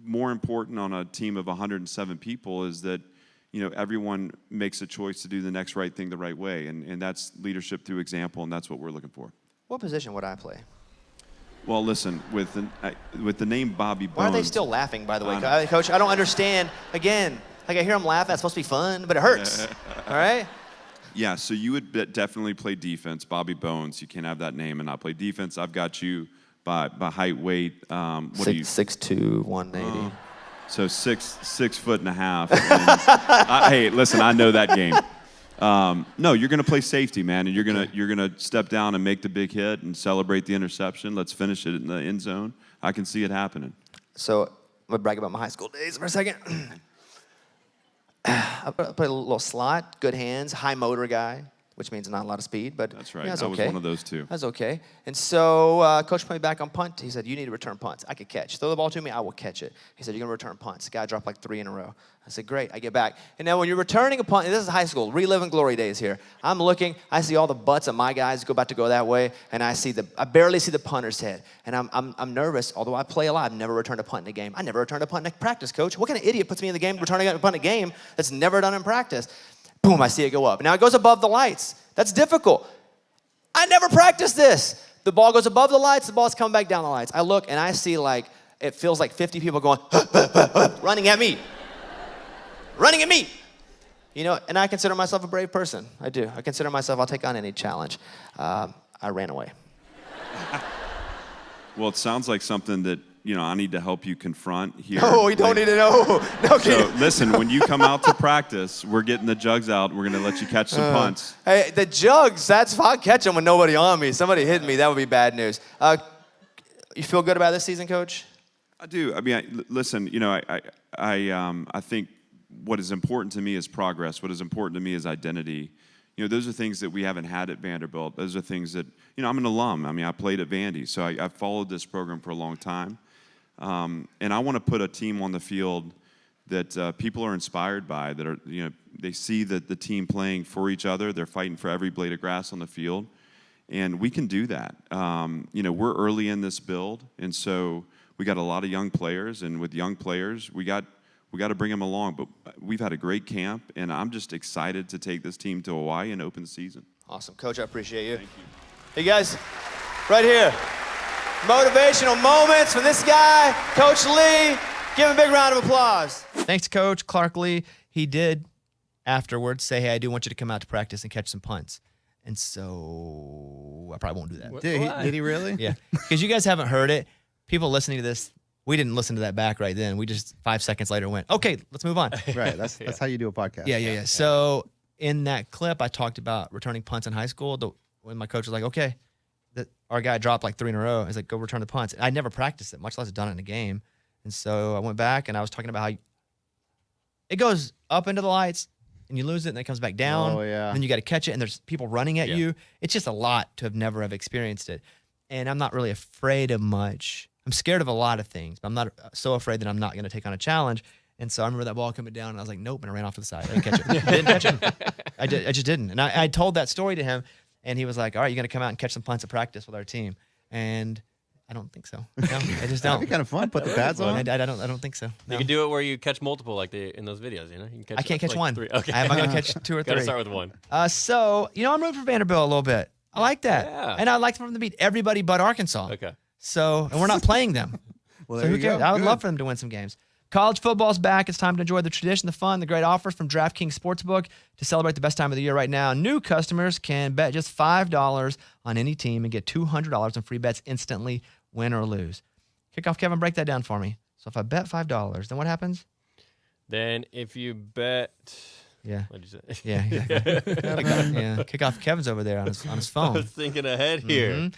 Speaker 8: more important on a team of 107 people is that, everyone makes a choice to do the next right thing the right way. And that's leadership through example, and that's what we're looking for.
Speaker 3: What position would I play?
Speaker 8: Well, listen, with the name Bobby Bones.
Speaker 3: Why are they still laughing, by the way? Coach, I don't understand. Again, Like I hear them laughing. It's supposed to be fun, but it hurts. All right?
Speaker 8: Yeah, so you would definitely play defense. Bobby Bones, you can't have that name and not play defense. I've got you by height, weight. What are you?
Speaker 3: 6'2", 180.
Speaker 8: So 6'6.5". Hey, listen, I know that game. No, you're going to play safety, man, and you're gonna step down and make the big hit and celebrate the interception. Let's finish it in the end zone. I can see it happening.
Speaker 3: So I'm gonna brag about my high school days for a second. I played a little slot, good hands, high motor guy, which means not a lot of speed, but
Speaker 8: That's right.
Speaker 3: yeah, that's
Speaker 8: I
Speaker 3: okay.
Speaker 8: was one of those too.
Speaker 3: That's okay. And so coach put me back on punt. He said, you need to return punts. I could catch. Throw the ball to me, I will catch it. He said, you're going to return punts. The guy dropped like 3 in a row. I said, great. I get back. And now when you're returning a punt, and this is high school, reliving glory days here. I'm looking, I see all the butts of my guys about to go that way, and I barely see the punter's head. And I'm nervous, although I play a lot. I've never returned a punt in a game. I never returned a punt in practice, coach. What kind of idiot puts me in the game returning a punt in a game that's never done in practice? Boom, I see it go up. Now it goes above the lights. That's difficult. I never practiced this. The ball goes above the lights, the ball's coming back down the lights. I look and I see it feels like 50 people going, running at me. Running at me. You know, and I consider myself a brave person. I do. I consider myself, I'll take on any challenge. I ran away.
Speaker 8: Well, it sounds like something that, I need to help you confront here.
Speaker 3: Oh, we don't need to know. No,
Speaker 8: so listen, when you come out to practice, we're getting the jugs out. We're going to let you catch some punts.
Speaker 3: Hey, the jugs, I'll catch them with nobody on me. Somebody hit me, that would be bad news. You feel good about this season, Coach?
Speaker 8: I do. I mean, listen, I think what is important to me is progress. What is important to me is identity. Those are things that we haven't had at Vanderbilt. Those are things that, I'm an alum. I mean, I played at Vandy, so I've followed this program for a long time. And I want to put a team on the field that people are inspired by, that are, they see that the team playing for each other. They're fighting for every blade of grass on the field. And we can do that. We're early in this build, and so we got a lot of young players. And with young players, we got to bring them along. But we've had a great camp, and I'm just excited to take this team to Hawaii and open the season.
Speaker 3: Awesome. Coach, I appreciate you.
Speaker 8: Thank you.
Speaker 3: Hey, guys, right here. Motivational moments from this guy, Coach Lee. Give him a big round of applause. Thanks, Coach Clark Lea. He did afterwards say, hey, I do want you to come out to practice and catch some punts. And so I probably won't do that.
Speaker 4: Did he really?
Speaker 3: Yeah, because you guys haven't heard it. People listening to this, we didn't listen to that back right then. We just 5 seconds later went, okay, let's move on.
Speaker 4: Right. That's how you do a podcast.
Speaker 3: Yeah. So in that clip, I talked about returning punts in high school. When my coach was like, okay, our guy dropped like 3 in a row. He's like, go return the punts. I never practiced it, much less done it in a game. And so I went back and I was talking about how it goes up into the lights and you lose it and then it comes back down.
Speaker 4: Oh, yeah.
Speaker 3: And then you got to catch it and there's people running at
Speaker 5: Yeah.
Speaker 3: you. It's just a lot to never have experienced it. And I'm not really afraid of much. I'm scared of a lot of things, but I'm not so afraid that I'm not going to take on a challenge. And so I remember that ball coming down and I was like, nope. And I ran off to the side. I didn't catch it. I didn't catch it. I just didn't. And I told that story to him. And he was like, all right, you're going to come out and catch some punts at practice with our team. And I don't think so. No, I just
Speaker 4: That'd
Speaker 3: don't.
Speaker 4: be kind of fun. Put the pads on.
Speaker 3: I don't think so. No.
Speaker 5: You can do it where you catch multiple, like in those videos. You can
Speaker 3: I can't catch
Speaker 5: like
Speaker 3: one.
Speaker 5: 3. Okay.
Speaker 3: I'm not going to catch 2 or 3.
Speaker 5: Gotta start with 1.
Speaker 3: So, I'm rooting for Vanderbilt a little bit. I like that.
Speaker 5: Yeah.
Speaker 3: And I like for them to beat everybody but Arkansas.
Speaker 5: Okay.
Speaker 3: So, and we're not playing them.
Speaker 4: Well,
Speaker 3: So
Speaker 4: there
Speaker 3: who
Speaker 4: you go.
Speaker 3: cares? I would
Speaker 4: Good.
Speaker 3: love for them to win some games. College football's back. It's time to enjoy the tradition, the fun, the great offers from DraftKings Sportsbook to celebrate the best time of the year right now. New customers can bet just $5 on any team and get $200 in free bets instantly, win or lose. Kickoff Kevin, break that down for me. So if I bet $5, then what happens?
Speaker 5: Then if you bet,
Speaker 3: Yeah.
Speaker 5: what'd you say?
Speaker 3: Yeah, exactly. Yeah. Kickoff Kevin's over there on his
Speaker 5: I
Speaker 3: phone.
Speaker 5: was thinking ahead here.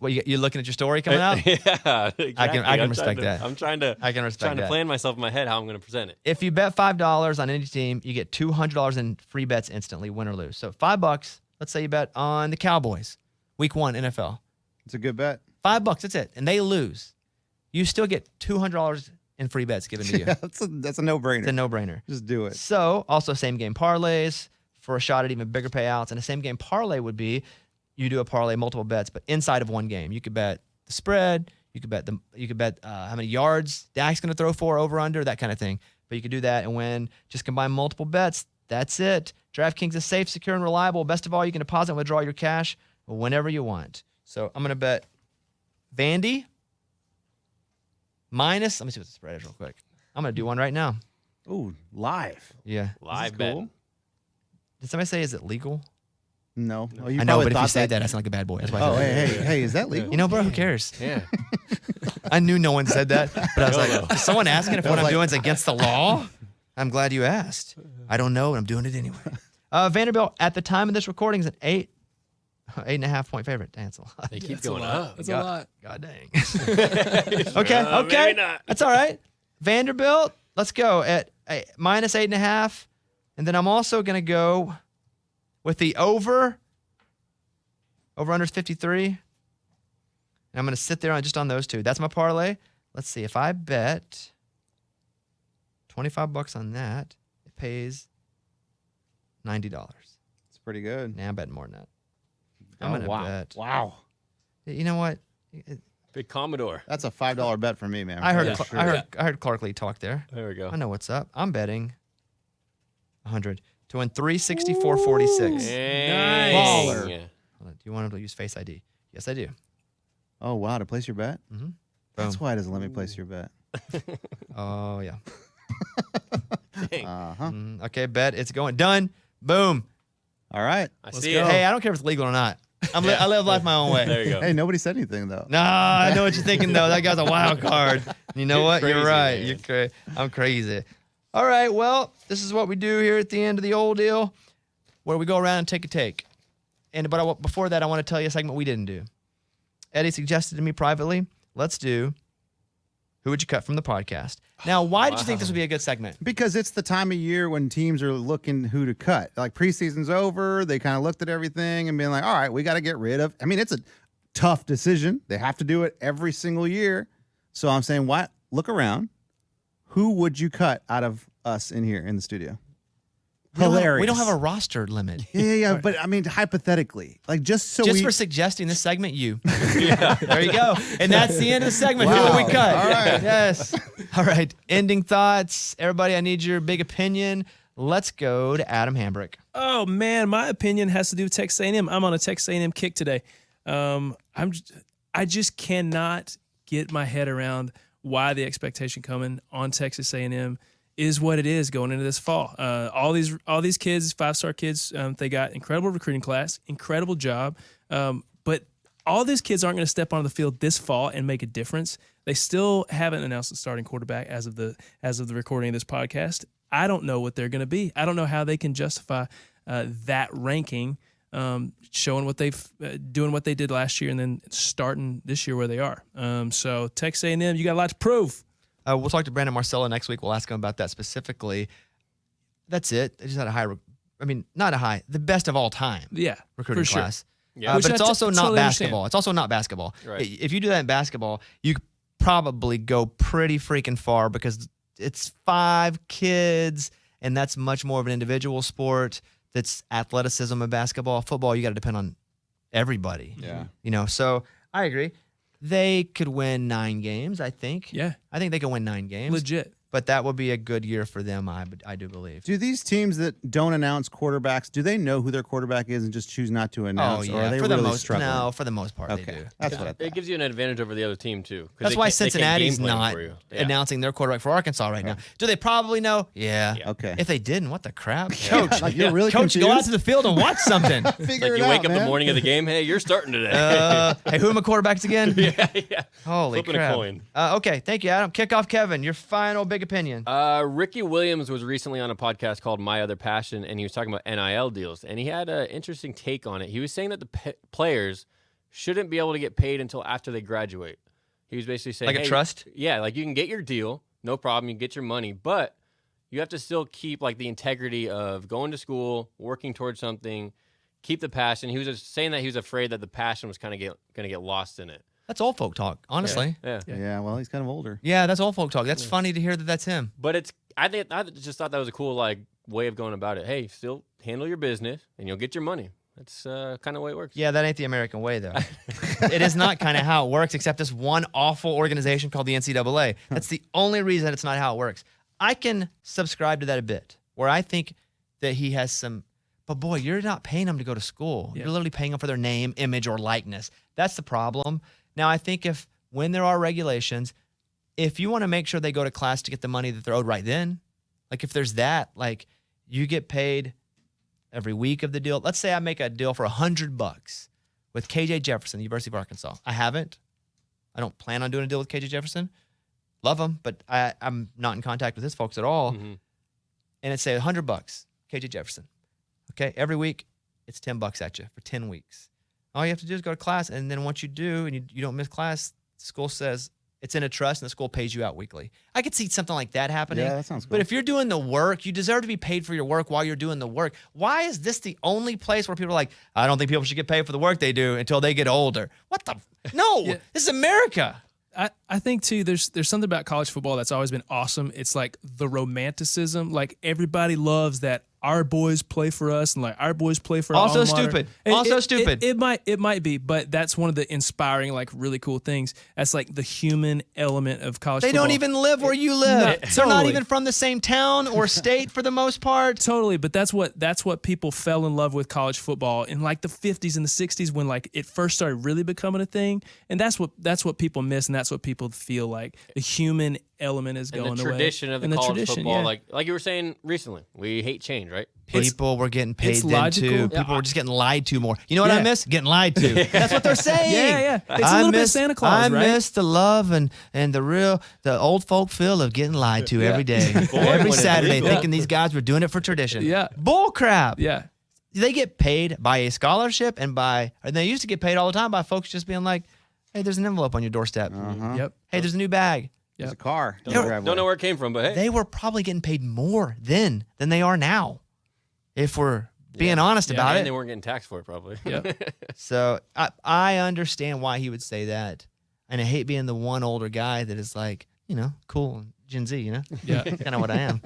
Speaker 3: You looking at your story coming up?
Speaker 5: Yeah, exactly.
Speaker 3: I can
Speaker 5: I'm
Speaker 3: respect
Speaker 5: trying to-
Speaker 3: that.
Speaker 5: I'm trying to
Speaker 3: I can respect that.
Speaker 5: plan myself in my head how I'm going to present it.
Speaker 3: If you bet $5 on any team, you get $200 in free bets instantly, win or lose. So $5. Let's say you bet on the Cowboys, Week 1 NFL.
Speaker 4: It's a good bet.
Speaker 3: $5, that's it, and they lose. You still get $200 in free bets given to you.
Speaker 4: Yeah, that's a no-brainer.
Speaker 3: It's a no-brainer.
Speaker 4: Just do it.
Speaker 3: So also same game parlays for a shot at even bigger payouts, and a same game parlay would be you do a parlay, multiple bets, but inside of one game. You could bet the spread. You could bet how many yards Dak's going to throw for, over, under, that kind of thing. But you could do that and win. Just combine multiple bets. That's it. DraftKings is safe, secure, and reliable. Best of all, you can deposit and withdraw your cash whenever you want. So I'm going to bet Vandy minus. Let me see what the spread is real quick. I'm going to do one right now.
Speaker 4: Ooh, live.
Speaker 3: Yeah.
Speaker 5: Live
Speaker 4: cool.
Speaker 5: betting.
Speaker 3: Did somebody say, is it legal?
Speaker 4: No. Oh, you
Speaker 3: I know,
Speaker 4: probably
Speaker 3: but if you
Speaker 4: thought
Speaker 3: say that, I sound like a bad boy. That's why I
Speaker 4: Oh,
Speaker 3: said that.
Speaker 4: hey, is that legal?
Speaker 3: You know, bro, who cares?
Speaker 5: Yeah.
Speaker 3: I knew no one said that, but I was like, is someone asking if what I'm doing is against the law? I'm glad you asked. I don't know, and I'm doing it anyway. Vanderbilt, at the time of this recording, is an 8.5 point favorite. Dang, that's a lot.
Speaker 5: They keep
Speaker 6: That's a
Speaker 5: going
Speaker 6: lot.
Speaker 5: up.
Speaker 6: That's a lot.
Speaker 3: God dang. Okay.
Speaker 5: Maybe not.
Speaker 3: That's all right. Vanderbilt, let's go at minus 8.5. And then I'm also going to go with the over. Over under 53. And I'm going to sit there just on those two. That's my parlay. Let's see. If I bet $25 on that, it pays $90.
Speaker 4: It's pretty good.
Speaker 3: Nah, I'm betting more than that. I'm
Speaker 4: Oh,
Speaker 3: going to
Speaker 4: wow.
Speaker 3: bet.
Speaker 4: Wow.
Speaker 3: You know what?
Speaker 5: Big Commodore.
Speaker 4: That's a $5 bet for me, man.
Speaker 3: I heard,
Speaker 5: Yeah,
Speaker 3: I heard Clark Lea talk there.
Speaker 5: There we go.
Speaker 3: I know what's up. I'm betting 100 to win 364.46.
Speaker 5: Dang.
Speaker 4: Baller.
Speaker 5: Yeah.
Speaker 3: Do you want to use Face ID? Yes, I do.
Speaker 4: Oh, wow. To place your bet?
Speaker 3: Mm-hmm.
Speaker 4: That's why it doesn't let me place your bet.
Speaker 3: Oh, yeah.
Speaker 5: Dang.
Speaker 4: Uh-huh.
Speaker 3: Okay, bet. It's going. Done. Boom.
Speaker 4: All right.
Speaker 5: I see it.
Speaker 3: Hey, I don't care if it's legal or not. I live life my own way.
Speaker 5: There you go.
Speaker 4: Hey, nobody said anything, though.
Speaker 3: Nah, I know what you're thinking, though. That guy's a wild card. You know what? You're
Speaker 5: crazy,
Speaker 3: right.
Speaker 5: man.
Speaker 3: You're I'm crazy. All right, well, this is what we do here at the end of the old deal, where we go around and take a take. But before that, I want to tell you a segment we didn't do. Eddie suggested to me privately, let's do Who Would You Cut from the Podcast? Now, why did you think this would be a good segment?
Speaker 4: Because it's the time of year when teams are looking who to cut. Like preseason's over, they kind of looked at everything and being like, all right, we got to get rid of. I mean, it's a tough decision. They have to do it every single year. So I'm saying, what? Look around. Who would you cut out of us in here in the studio? Hilarious.
Speaker 3: We don't have a roster limit.
Speaker 4: Yeah. But I mean, hypothetically, like just
Speaker 3: For suggesting this segment, you. There you go. And that's the end of the segment. Who
Speaker 4: Wow.
Speaker 3: do we cut?
Speaker 4: All right.
Speaker 3: Yes. All right. Ending thoughts. Everybody, I need your big opinion. Let's go to Adam Hambrick.
Speaker 6: Oh man, my opinion has to do with Texas A&M. I'm on a Texas A&M kick today. I just cannot get my head around why the expectation coming on Texas A&M is what it is going into this fall. All these kids, 5-star kids, they got incredible recruiting class, incredible job. But all these kids aren't going to step onto the field this fall and make a difference. They still haven't announced the starting quarterback as of the recording of this podcast. I don't know what they're going to be. I don't know how they can justify that ranking, showing what they've doing what they did last year and then starting this year where they are. So Texas A&M, you got a lot to prove.
Speaker 3: We'll talk to Brandon Marcello next week. We'll ask him about that specifically. That's it. They just had the best of all time
Speaker 6: Yeah,
Speaker 3: recruiting
Speaker 6: for sure.
Speaker 3: class.
Speaker 5: Yeah.
Speaker 6: Which
Speaker 3: But
Speaker 6: I
Speaker 3: it's also not
Speaker 6: totally
Speaker 3: basketball.
Speaker 6: understand.
Speaker 3: It's also not basketball.
Speaker 5: Right.
Speaker 3: If you do that in basketball, you could probably go pretty freaking far because it's 5 kids, and that's much more of an individual sport. That's athleticism in basketball. Football, you got to depend on everybody.
Speaker 4: Yeah.
Speaker 3: So I agree. They could win 9 games, I think.
Speaker 6: Yeah,
Speaker 3: I think they could win 9 games.
Speaker 6: legit.
Speaker 3: But that would be a good year for them, I do believe.
Speaker 4: Do these teams that don't announce quarterbacks, do they know who their quarterback is and just choose not to announce? Or are they
Speaker 3: for the
Speaker 4: really
Speaker 3: most
Speaker 4: struggling?
Speaker 3: No, for the most part, they
Speaker 4: Okay.
Speaker 3: do.
Speaker 4: That's what I thought.
Speaker 5: It gives you an advantage over the other team too. 'cause
Speaker 3: That's
Speaker 5: they
Speaker 3: why
Speaker 5: can't- they can't
Speaker 3: Cincinnati's
Speaker 5: game plan
Speaker 3: not
Speaker 5: for you. Yeah.
Speaker 3: announcing their quarterback for Arkansas right now. Do they probably know? Yeah.
Speaker 4: Okay.
Speaker 3: If they didn't, what the crap? Coach,
Speaker 4: Like, you're really
Speaker 3: Coach, go out
Speaker 4: confused?
Speaker 3: to the field and watch something.
Speaker 4: Figure
Speaker 5: Like
Speaker 4: it
Speaker 5: you wake
Speaker 4: out,
Speaker 5: up
Speaker 4: man.
Speaker 5: the morning of the game, hey, you're starting today.
Speaker 3: Hey, who are my quarterbacks again?
Speaker 5: yeah.
Speaker 3: Holy
Speaker 5: Flipping
Speaker 3: crap.
Speaker 5: a coin.
Speaker 3: Okay, thank you, Adam. Kickoff Kevin, your final big opinion.
Speaker 5: Ricky Williams was recently on a podcast called My Other Passion, and he was talking about NIL deals, and he had an interesting take on it. He was saying that the players shouldn't be able to get paid until after they graduate. He was basically saying,
Speaker 3: Like a
Speaker 5: hey,
Speaker 3: trust?
Speaker 5: Yeah, like you can get your deal, no problem, you can get your money, but you have to still keep like the integrity of going to school, working towards something, keep the passion. He was just saying that he was afraid that the passion was kind of going to get lost in it.
Speaker 3: That's old folk talk, honestly.
Speaker 5: Yeah.
Speaker 4: Yeah, well, he's kind of older.
Speaker 3: Yeah, that's old folk talk. That's funny to hear that that's him.
Speaker 5: But I just thought that was a cool like way of going about it. Hey, still handle your business and you'll get your money. That's kind of the way it works.
Speaker 3: Yeah, that ain't the American way, though. It is not kind of how it works, except this one awful organization called the NCAA. That's the only reason it's not how it works. I can subscribe to that a bit, where I think that he has some, but boy, you're not paying them to go to school.
Speaker 6: Yeah.
Speaker 3: You're literally paying them for their name, image, or likeness. That's the problem. Now, I think when there are regulations, if you want to make sure they go to class to get the money that they're owed right then, Like if there's that, like you get paid every week of the deal. Let's say I make a deal for $100 with KJ Jefferson, University of Arkansas. I haven't. I don't plan on doing a deal with KJ Jefferson. Love him, but I'm not in contact with his folks at all.
Speaker 5: Mm-hmm.
Speaker 3: And it's say $100, KJ Jefferson. Okay, every week it's $10 at you for 10 weeks. All you have to do is go to class, and then once you do and you don't miss class, the school says it's in a trust and the school pays you out weekly. I could see something like that happening.
Speaker 4: Yeah, that sounds cool.
Speaker 3: But if you're doing the work, you deserve to be paid for your work while you're doing the work. Why is this the only place where people are like, I don't think people should get paid for the work they do until they get older? What the? No,
Speaker 6: Yeah.
Speaker 3: This is America.
Speaker 6: I think too there's something about college football that's always been awesome. It's like the romanticism. Like everybody loves that our boys play for us and like our boys play for our
Speaker 3: Also
Speaker 6: alma mater.
Speaker 3: stupid.
Speaker 6: And
Speaker 3: Also stupid.
Speaker 6: It might be, but that's one of the inspiring, like really cool things. That's like the human element of college
Speaker 3: They
Speaker 6: football.
Speaker 3: don't even live where you live. They're not
Speaker 6: Totally.
Speaker 3: even from the same town or state for the most part.
Speaker 6: Totally, but that's what people fell in love with college football in like the 50s and the 60s when like it first started really becoming a thing, and that's what people miss, and that's what people feel like the human element is
Speaker 5: And
Speaker 6: going
Speaker 5: the
Speaker 6: away.
Speaker 5: tradition of the
Speaker 6: And
Speaker 5: college
Speaker 6: tradition,
Speaker 5: football,
Speaker 6: yeah.
Speaker 5: like you were saying recently, we hate change, right?
Speaker 3: People were getting paid
Speaker 6: it's
Speaker 3: then
Speaker 6: logical.
Speaker 3: too. People were just getting lied to more. You know what I
Speaker 6: Yeah.
Speaker 3: miss? Getting lied to. That's what they're saying.
Speaker 6: Yeah. It's a little bit Santa Claus,
Speaker 3: I
Speaker 6: right?
Speaker 3: miss the love and the old folk feel of getting lied to every day,
Speaker 5: Boy,
Speaker 3: every
Speaker 5: when it's
Speaker 3: Saturday,
Speaker 5: legal.
Speaker 3: thinking these guys were doing it for tradition.
Speaker 6: Yeah.
Speaker 3: Bull crap.
Speaker 6: Yeah.
Speaker 3: They get paid by a scholarship and they used to get paid all the time by folks just being like, hey, there's an envelope on your doorstep.
Speaker 6: Yep.
Speaker 3: Hey, there's a new bag.
Speaker 4: There's a car. in the
Speaker 5: Don't
Speaker 4: driveway.
Speaker 5: know where it came from, but hey,
Speaker 3: They were probably getting paid more then than they are now, if we're being honest about
Speaker 5: and
Speaker 3: it.
Speaker 5: they weren't getting taxed for it, probably.
Speaker 6: Yep.
Speaker 3: So I understand why he would say that. And I hate being the one older guy that is like, cool, Gen Z,
Speaker 6: Yeah.
Speaker 3: That's kind of what I am.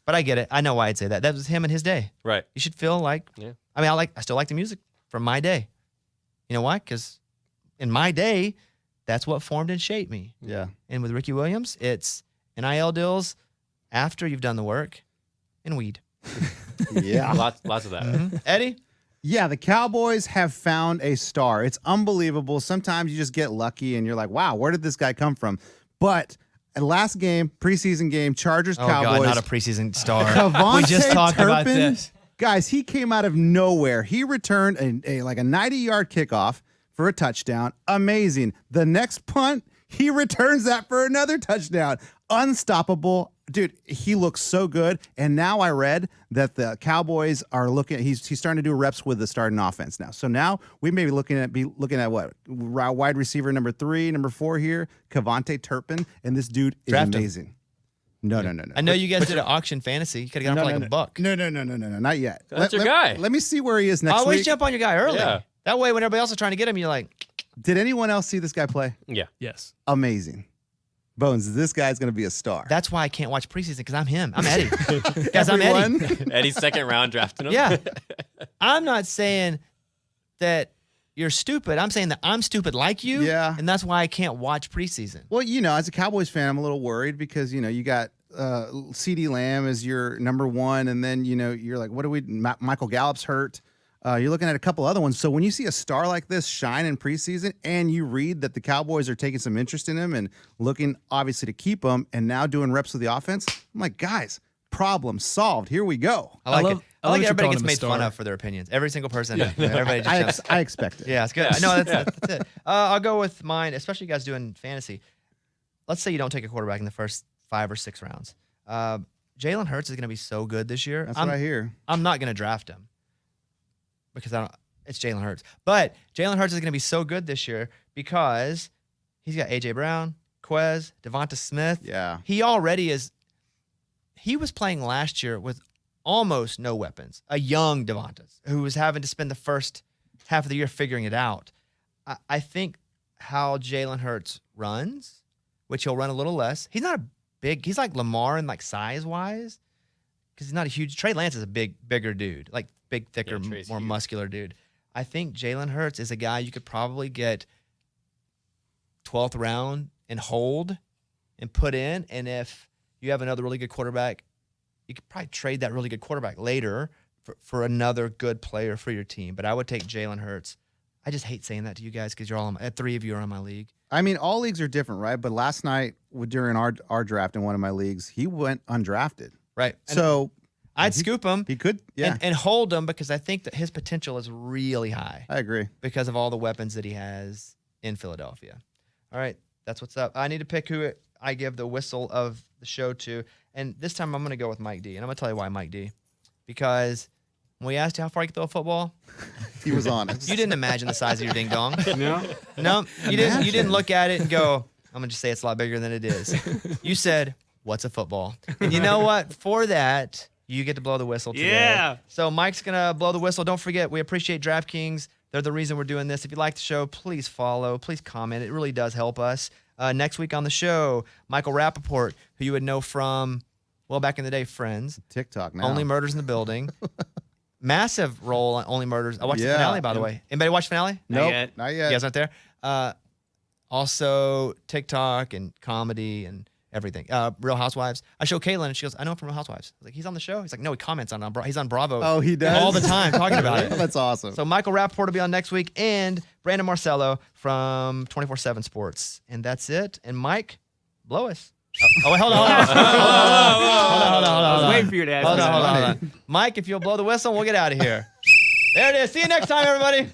Speaker 3: But I get it. I know why I'd say that. That was him in his day.
Speaker 5: Right.
Speaker 3: You should feel like,
Speaker 5: Yeah.
Speaker 3: I mean, I still like the music from my day. You know why? Because in my day, that's what formed and shaped me.
Speaker 4: Yeah.
Speaker 3: And with Ricky Williams, it's NIL deals after you've done the work and weed.
Speaker 4: Yeah.
Speaker 5: Lots of that.
Speaker 3: Eddie?
Speaker 4: Yeah, the Cowboys have found a star. It's unbelievable. Sometimes you just get lucky and you're like, wow, where did this guy come from? But last game, preseason game, Chargers,
Speaker 3: Oh,
Speaker 4: Cowboys.
Speaker 3: God, not a preseason star.
Speaker 4: Kavonte
Speaker 3: We just talked about
Speaker 4: Turpin,
Speaker 3: this.
Speaker 4: Guys, he came out of nowhere. He returned a 90-yard kickoff for a touchdown. Amazing. The next punt, he returns that for another touchdown. Unstoppable. Dude, he looks so good. And now I read that the Cowboys are he's starting to do reps with the starting offense now. So now we may be looking at what? Wide receiver number 3, number 4 here, Kavonte Turpin. And this dude is
Speaker 3: Draft him.
Speaker 4: amazing. No.
Speaker 3: I know you guys did an auction fantasy. You could have got him for like $1.
Speaker 4: No, not yet.
Speaker 5: That's your guy.
Speaker 4: Let me see where he is next
Speaker 3: Always
Speaker 4: week.
Speaker 3: jump on your guy early.
Speaker 5: Yeah.
Speaker 3: That way, when everybody else is trying to get him, you're like,
Speaker 4: Did anyone else see this guy play?
Speaker 5: Yeah.
Speaker 6: Yes.
Speaker 4: Amazing. Bones, this guy's going to be a star.
Speaker 3: that's why I can't watch preseason because I'm him. I'm Eddie. Guys, I'm Eddie.
Speaker 4: Everyone?
Speaker 5: Eddie's second round drafting him.
Speaker 3: Yeah. I'm not saying that you're stupid. I'm saying that I'm stupid like you.
Speaker 4: Yeah.
Speaker 3: And that's why I can't watch preseason.
Speaker 4: Well, as a Cowboys fan, I'm a little worried because, you got CeeDee Lamb as your number 1, and then, you're like, what do we Michael Gallup's hurt. You're looking at a couple other ones. So when you see a star like this shine in preseason and you read that the Cowboys are taking some interest in him and looking obviously to keep him and now doing reps with the offense, I'm like, guys, problem solved. Here we go.
Speaker 3: I like
Speaker 6: love-
Speaker 3: it.
Speaker 6: I
Speaker 3: I
Speaker 6: love
Speaker 3: like
Speaker 6: that
Speaker 3: everybody
Speaker 6: you're
Speaker 3: gets
Speaker 6: calling him a
Speaker 3: made fun
Speaker 6: star.
Speaker 3: of for their opinions. Every single person. Everybody just
Speaker 4: I expect it.
Speaker 3: Yeah, it's good. No, that's it. I'll go with mine, especially you guys doing fantasy. Let's say you don't take a quarterback in the first 5 or 6 rounds. Jalen Hurts is going to be so good this year.
Speaker 4: That's what I hear.
Speaker 3: I'm not going to draft him because it's Jalen Hurts. But Jalen Hurts is going to be so good this year because he's got A.J. Brown, Quez, Devonta Smith.
Speaker 4: Yeah.
Speaker 3: He already is. He was playing last year with almost no weapons. A young Devonta who was having to spend the first half of the year figuring it out. I think how Jalen Hurts runs, which he'll run a little less. He's not a big. He's like Lamar in like size wise, because he's not a huge. Trey Lance is a bigger dude, like big, thicker,
Speaker 5: Trey's
Speaker 3: more
Speaker 5: huge.
Speaker 3: muscular dude. I think Jalen Hurts is a guy you could probably get 12th round and hold and put in. And if you have another really good quarterback, you could probably trade that really good quarterback later for another good player for your team. But I would take Jalen Hurts I just hate saying that to you guys because you're all three of you are in my league.
Speaker 4: I mean, all leagues are different, right? But last night during our draft in one of my leagues, he went undrafted.
Speaker 3: Right. And
Speaker 4: So
Speaker 3: I'd scoop him
Speaker 4: he could, yeah.
Speaker 3: and hold him because I think that his potential is really high
Speaker 4: I agree.
Speaker 3: because of all the weapons that he has in Philadelphia. All right, that's what's up. I need to pick who I give the whistle of the show to. And this time I'm going to go with Mike D. And I'm going to tell you why Mike D. Because when we asked you how far you could throw a football,
Speaker 4: He was honest.
Speaker 3: you didn't imagine the size of your ding dong.
Speaker 1: No.
Speaker 3: No, you didn't. You didn't look at it and go, I'm gonna just say it's a lot bigger than it is. You said, "What's a football?" And you know what? For that, you get to blow the whistle today.
Speaker 1: Yeah.
Speaker 3: So Mike's gonna blow the whistle. Don't forget, we appreciate DraftKings. They're the reason we're doing this. If you like the show, please follow, please comment. It really does help us. Next week on the show, Michael Rappaport, who you would know from, well, back in the day, Friends.
Speaker 4: TikTok now.
Speaker 3: Only Murders in the Building. Massive role on Only Murders. I watched the
Speaker 4: Yeah.
Speaker 3: finale, by the way. Anybody watch finale?
Speaker 4: Nope,
Speaker 1: yet.
Speaker 4: not
Speaker 3: You
Speaker 4: yet.
Speaker 3: guys aren't there? Also, TikTok and comedy and everything. Real Housewives. I show Caitlin and she goes, I know him from Real Housewives. I was like, he's on the show? He's like, no, he comments on he's on Bravo.
Speaker 4: Oh, he does?
Speaker 3: All the time talking about it.
Speaker 4: That's awesome.
Speaker 3: So Michael Rappaport will be on next week and Brandon Marcello from 24/7 Sports. And that's it. And Mike, blow us. Oh, wait, hold on. Hold on.
Speaker 1: I was waiting for you to ask.
Speaker 3: Hold
Speaker 1: me that.
Speaker 3: on. Mike, if you'll blow the whistle, we'll get out of here. There it is. See you next time, everybody.